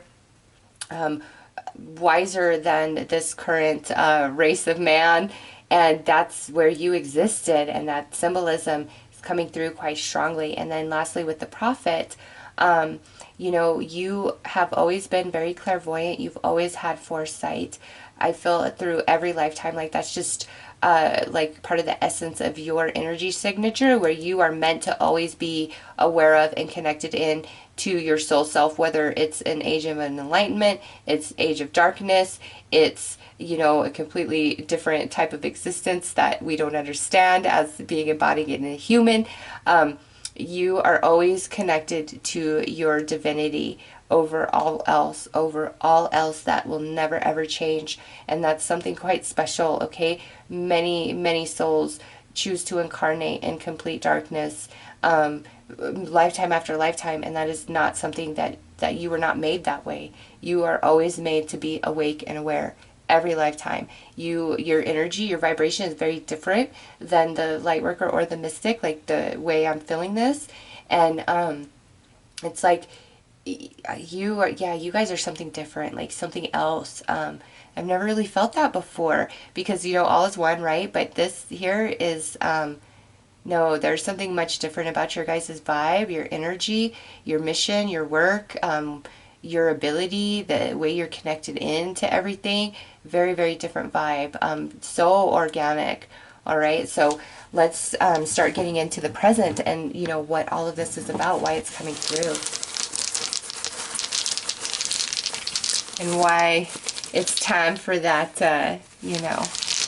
Wiser than this current race of man. And that's where you existed, and that symbolism is coming through quite strongly. And then lastly, with the prophet, you know, you have always been very clairvoyant. You've always had foresight. I feel it through every lifetime. Like, that's just like part of the essence of your energy signature, where you are meant to always be aware of and connected in to your soul self, whether it's an age of an enlightenment, it's age of darkness, it's, you know, a completely different type of existence that we don't understand as being embodied in a human. You are always connected to your divinity over all else that will never ever change. And that's something quite special, okay? Many souls choose to incarnate in complete darkness, lifetime after lifetime, and that is not something that you were not made that way. You are always made to be awake and aware every lifetime. Your energy, your vibration is very different than the Lightworker or the Mystic, like the way I'm feeling this. And it's like you guys are something different, like something else. I've never really felt that before, because, you know, all is one, right? But this here is no, there's something much different about your guys' vibe, your energy, your mission, your work, your ability, the way you're connected into everything. Very, very different vibe. So organic. All right, so let's start getting into the present and, you know, what all of this is about, why it's coming through, and why it's time for that, you know,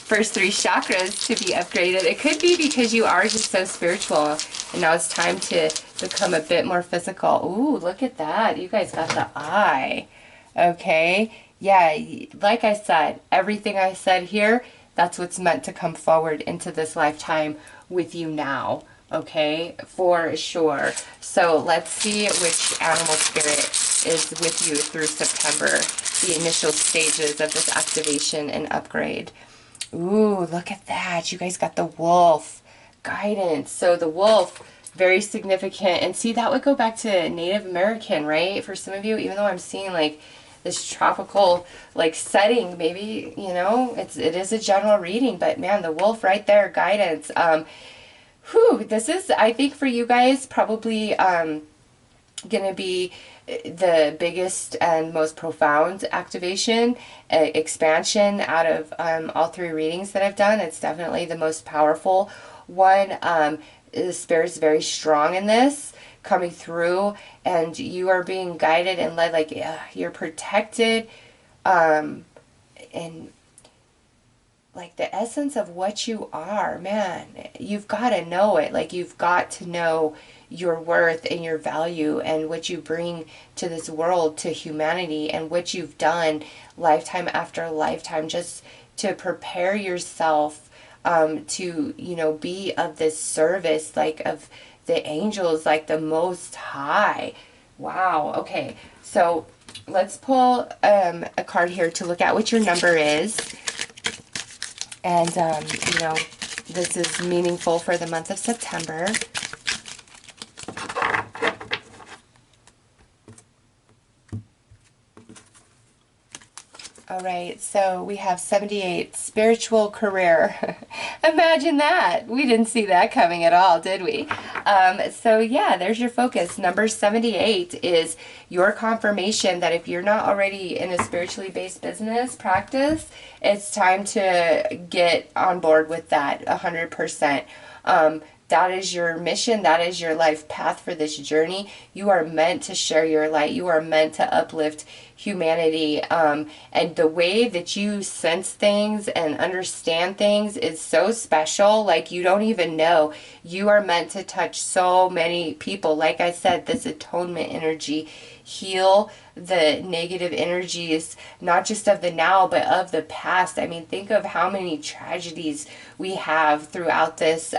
first 3 chakras to be upgraded. It could be because you are just so spiritual, and now it's time to become a bit more physical. Ooh, look at that. You guys got the eye. Okay. Yeah, like I said, everything I said here, that's what's meant to come forward into this lifetime with you now. Okay, for sure. So let's see which animal spirit is with you through September, the initial stages of this activation and upgrade. Ooh, look at that. You guys got the wolf guidance. So the wolf, very significant. And see, that would go back to Native American, right? For some of you, even though I'm seeing like this tropical like setting, maybe, you know, it is a general reading, but man, the wolf right there, guidance. This is, I think for you guys, probably going to be the biggest and most profound activation, expansion out of all three readings that I've done. It's definitely the most powerful one. The spirit's very strong in this, coming through, and you are being guided and led, like you're protected, and like the essence of what you are, man, you've got to know it. Like you've got to know your worth and your value and what you bring to this world, to humanity, and what you've done lifetime after lifetime just to prepare yourself to, you know, be of this service, like of the angels, like the Most High. Wow. Okay. So let's pull a card here to look at what your number is. And, you know, this is meaningful for the month of September. All right, so we have 78, spiritual career. Imagine that. We didn't see that coming at all, did we? So yeah, there's your focus. Number 78 is your confirmation that if you're not already in a spiritually based business practice, it's time to get on board with that 100%. That is your mission. That is your life path for this journey. You are meant to share your light. You are meant to uplift humanity. And the way that you sense things and understand things is so special. Like you don't even know. You are meant to touch so many people. Like I said, this atonement energy, heal the negative energies, not just of the now, but of the past. I mean, think of how many tragedies we have throughout this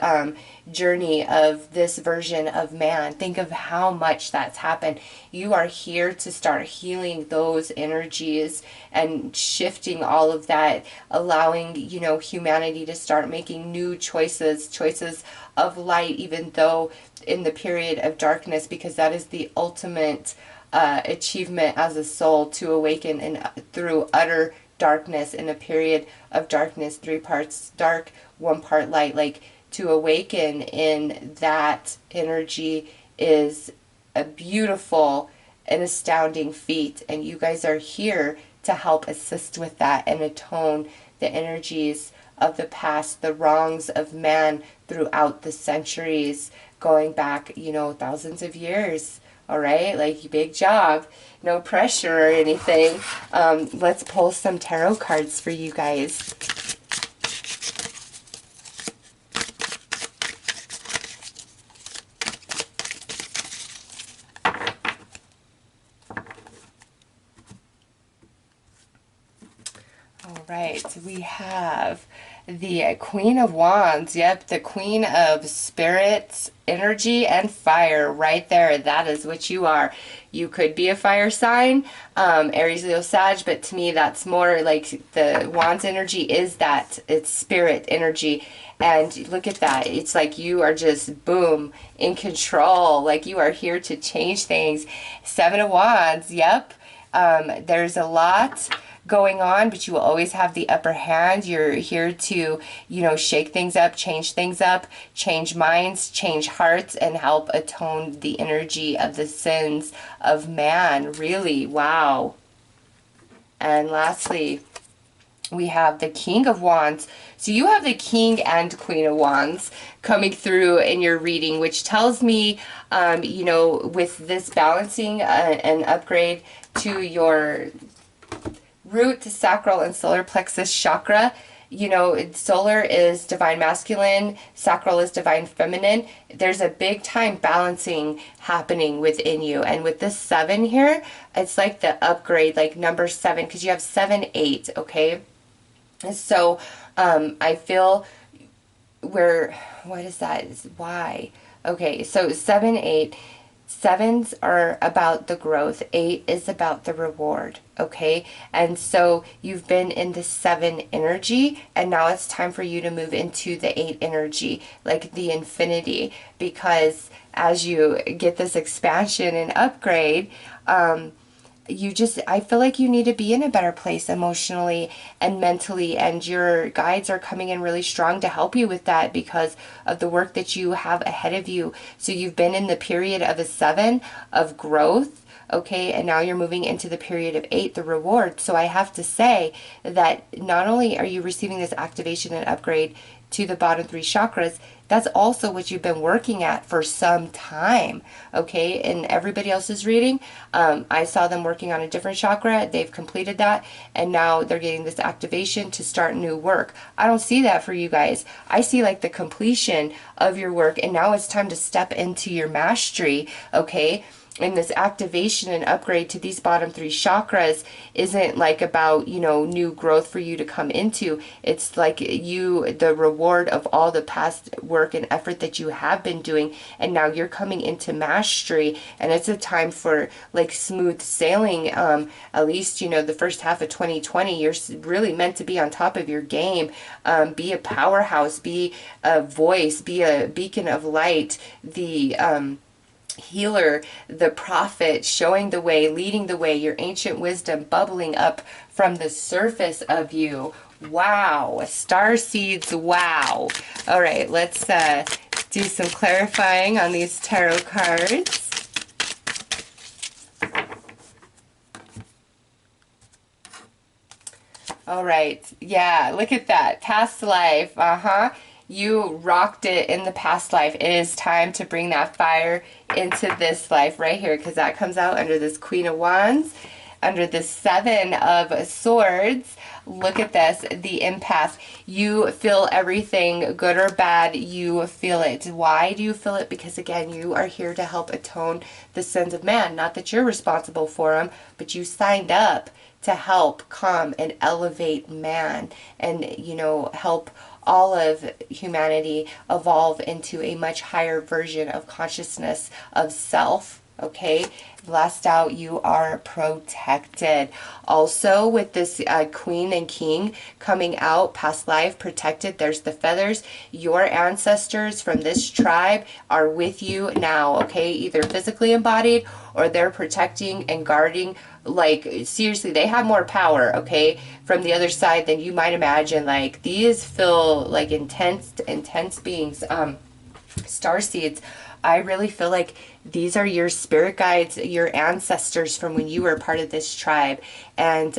journey of this version of man. Think of how much that's happened. You are here to start healing those energies and shifting all of that, allowing, you know, humanity to start making new choices of light, even though in the period of darkness, because that is the ultimate achievement as a soul, to awaken and through utter darkness, in a period of darkness, 3 parts dark, 1 part light. Like to awaken in that energy is a beautiful and astounding feat, and you guys are here to help assist with that and atone the energies of the past, the wrongs of man throughout the centuries, going back, you know, thousands of years. All right, like big job, no pressure or anything. Let's pull some tarot cards for you guys. All right, we have the Queen of Wands. Yep, the Queen of Spirits, energy, and fire right there. That is what you are. You could be a fire sign, Aries, Leo, Sag, but to me that's more like the Wands energy is that. It's spirit energy. And look at that. It's like you are just, boom, in control. Like you are here to change things. 7 of Wands, yep. There's a lot going on, but you will always have the upper hand. You're here to, you know, shake things up, change minds, change hearts, and help atone the energy of the sins of man. Really, wow. And lastly, we have the King of Wands. So you have the King and Queen of Wands coming through in your reading, which tells me, you know, with this balancing and upgrade to your root, sacral, and solar plexus chakra. You know, solar is divine masculine, sacral is divine feminine. There's a big time balancing happening within you. And with this 7 here, it's like the upgrade, like number 7, because you have 7, 8, okay? So I feel where, what is that? Why? Okay, so 7, 8. Sevens are about the growth. 8 is about the reward, okay? And so you've been in the 7 energy, and now it's time for you to move into the 8 energy, like the infinity, because as you get this expansion and upgrade, I feel like you need to be in a better place emotionally and mentally, and your guides are coming in really strong to help you with that because of the work that you have ahead of you. So you've been in the period of a 7 of growth, okay, and now you're moving into the period of 8, the reward. So I have to say that not only are you receiving this activation and upgrade to the bottom 3 chakras, that's also what you've been working at for some time, okay? In everybody else's reading, I saw them working on a different chakra. They've completed that, and now they're getting this activation to start new work. I don't see that for you guys. I see like the completion of your work, and now it's time to step into your mastery, okay? And this activation and upgrade to these bottom 3 chakras isn't like about, you know, new growth for you to come into. It's like the reward of all the past work and effort that you have been doing. And now you're coming into mastery, and it's a time for like smooth sailing. At least, you know, the first half of 2020, you're really meant to be on top of your game. Be a powerhouse, be a voice, be a beacon of light, the, healer, the prophet, showing the way, leading the way, your ancient wisdom bubbling up from the surface of you. Wow. Starseeds, wow. All right, let's do some clarifying on these tarot cards. All right, yeah, look at that. Past life, you rocked it in the past life. It is time to bring that fire into this life right here, because that comes out under this Queen of Wands, under the 7 of Swords. Look at this, the Empath. You feel everything, good or bad, you feel it. Why do you feel it? Because again, you are here to help atone the sins of man. Not that you're responsible for them, but you signed up to help calm and elevate man, and, you know, help all of humanity evolve into a much higher version of consciousness of self, okay? Blessed out, you are protected. Also, with this Queen and King coming out, past life, protected, there's the feathers. Your ancestors from this tribe are with you now, okay? Either physically embodied, or they're protecting and guarding. Like, seriously, they have more power, okay, from the other side than you might imagine. Like, these feel like intense beings. Starseeds, I really feel like these are your spirit guides, your ancestors from when you were part of this tribe. And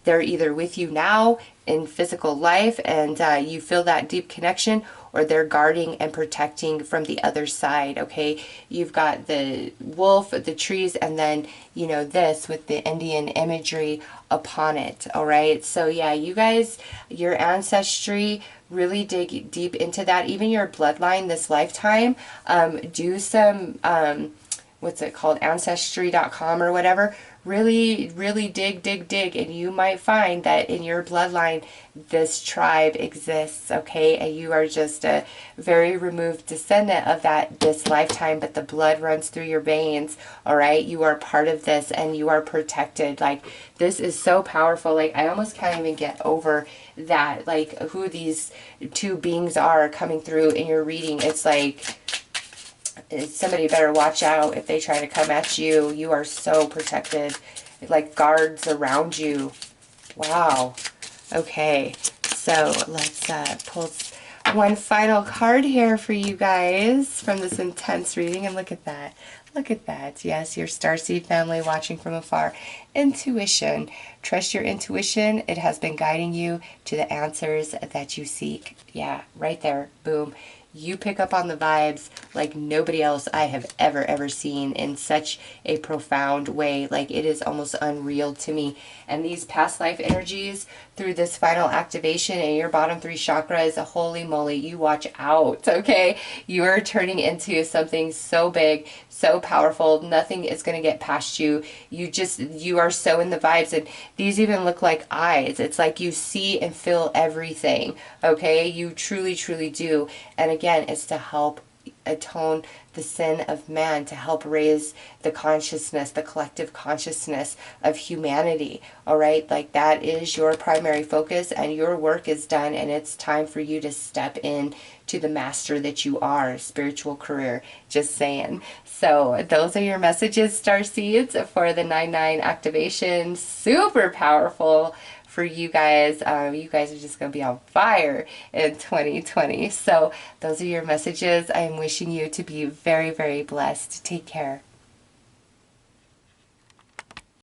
they're either with you now in physical life, and you feel that deep connection, or they're guarding and protecting from the other side, okay? You've got the wolf, the trees, and then, you know, this with the Indian imagery upon it, all right? So yeah, you guys, your ancestry, really dig deep into that. Even your bloodline this lifetime. Do some, what's it called, ancestry.com or whatever. Really, really dig, and you might find that in your bloodline, this tribe exists, okay? And you are just a very removed descendant of that this lifetime, but the blood runs through your veins, all right? You are part of this, and you are protected. Like, this is so powerful. Like, I almost can't even get over that, like, who these 2 beings are coming through in your reading. It's like, somebody better watch out if they try to come at you. You are so protected, like guards around you. Wow. Okay, so let's pull one final card here for you guys from this intense reading. And look at that. Look at that. Yes, your Starseed family watching from afar. Intuition. Trust your intuition. It has been guiding you to the answers that you seek. Yeah, right there. Boom. You pick up on the vibes like nobody else I have ever seen in such a profound way. Like, it is almost unreal to me. And these past life energies through this final activation in your bottom 3 chakras, holy moly, you watch out, okay? You are turning into something so big, so powerful. Nothing is going to get past you. You are so in the vibes. And these even look like eyes. It's like you see and feel everything, okay? You truly do. And again, it's to help atone the sin of man, to help raise the consciousness, the collective consciousness of humanity. All right, like that is your primary focus, and your work is done, and it's time for you to step in to the master that you are, spiritual career. Just saying. So those are your messages, Starseeds, for the 9/9 activation. Super powerful for you guys. You guys are just going to be on fire in 2020. So those are your messages. I am wishing you to be very, very blessed. Take care.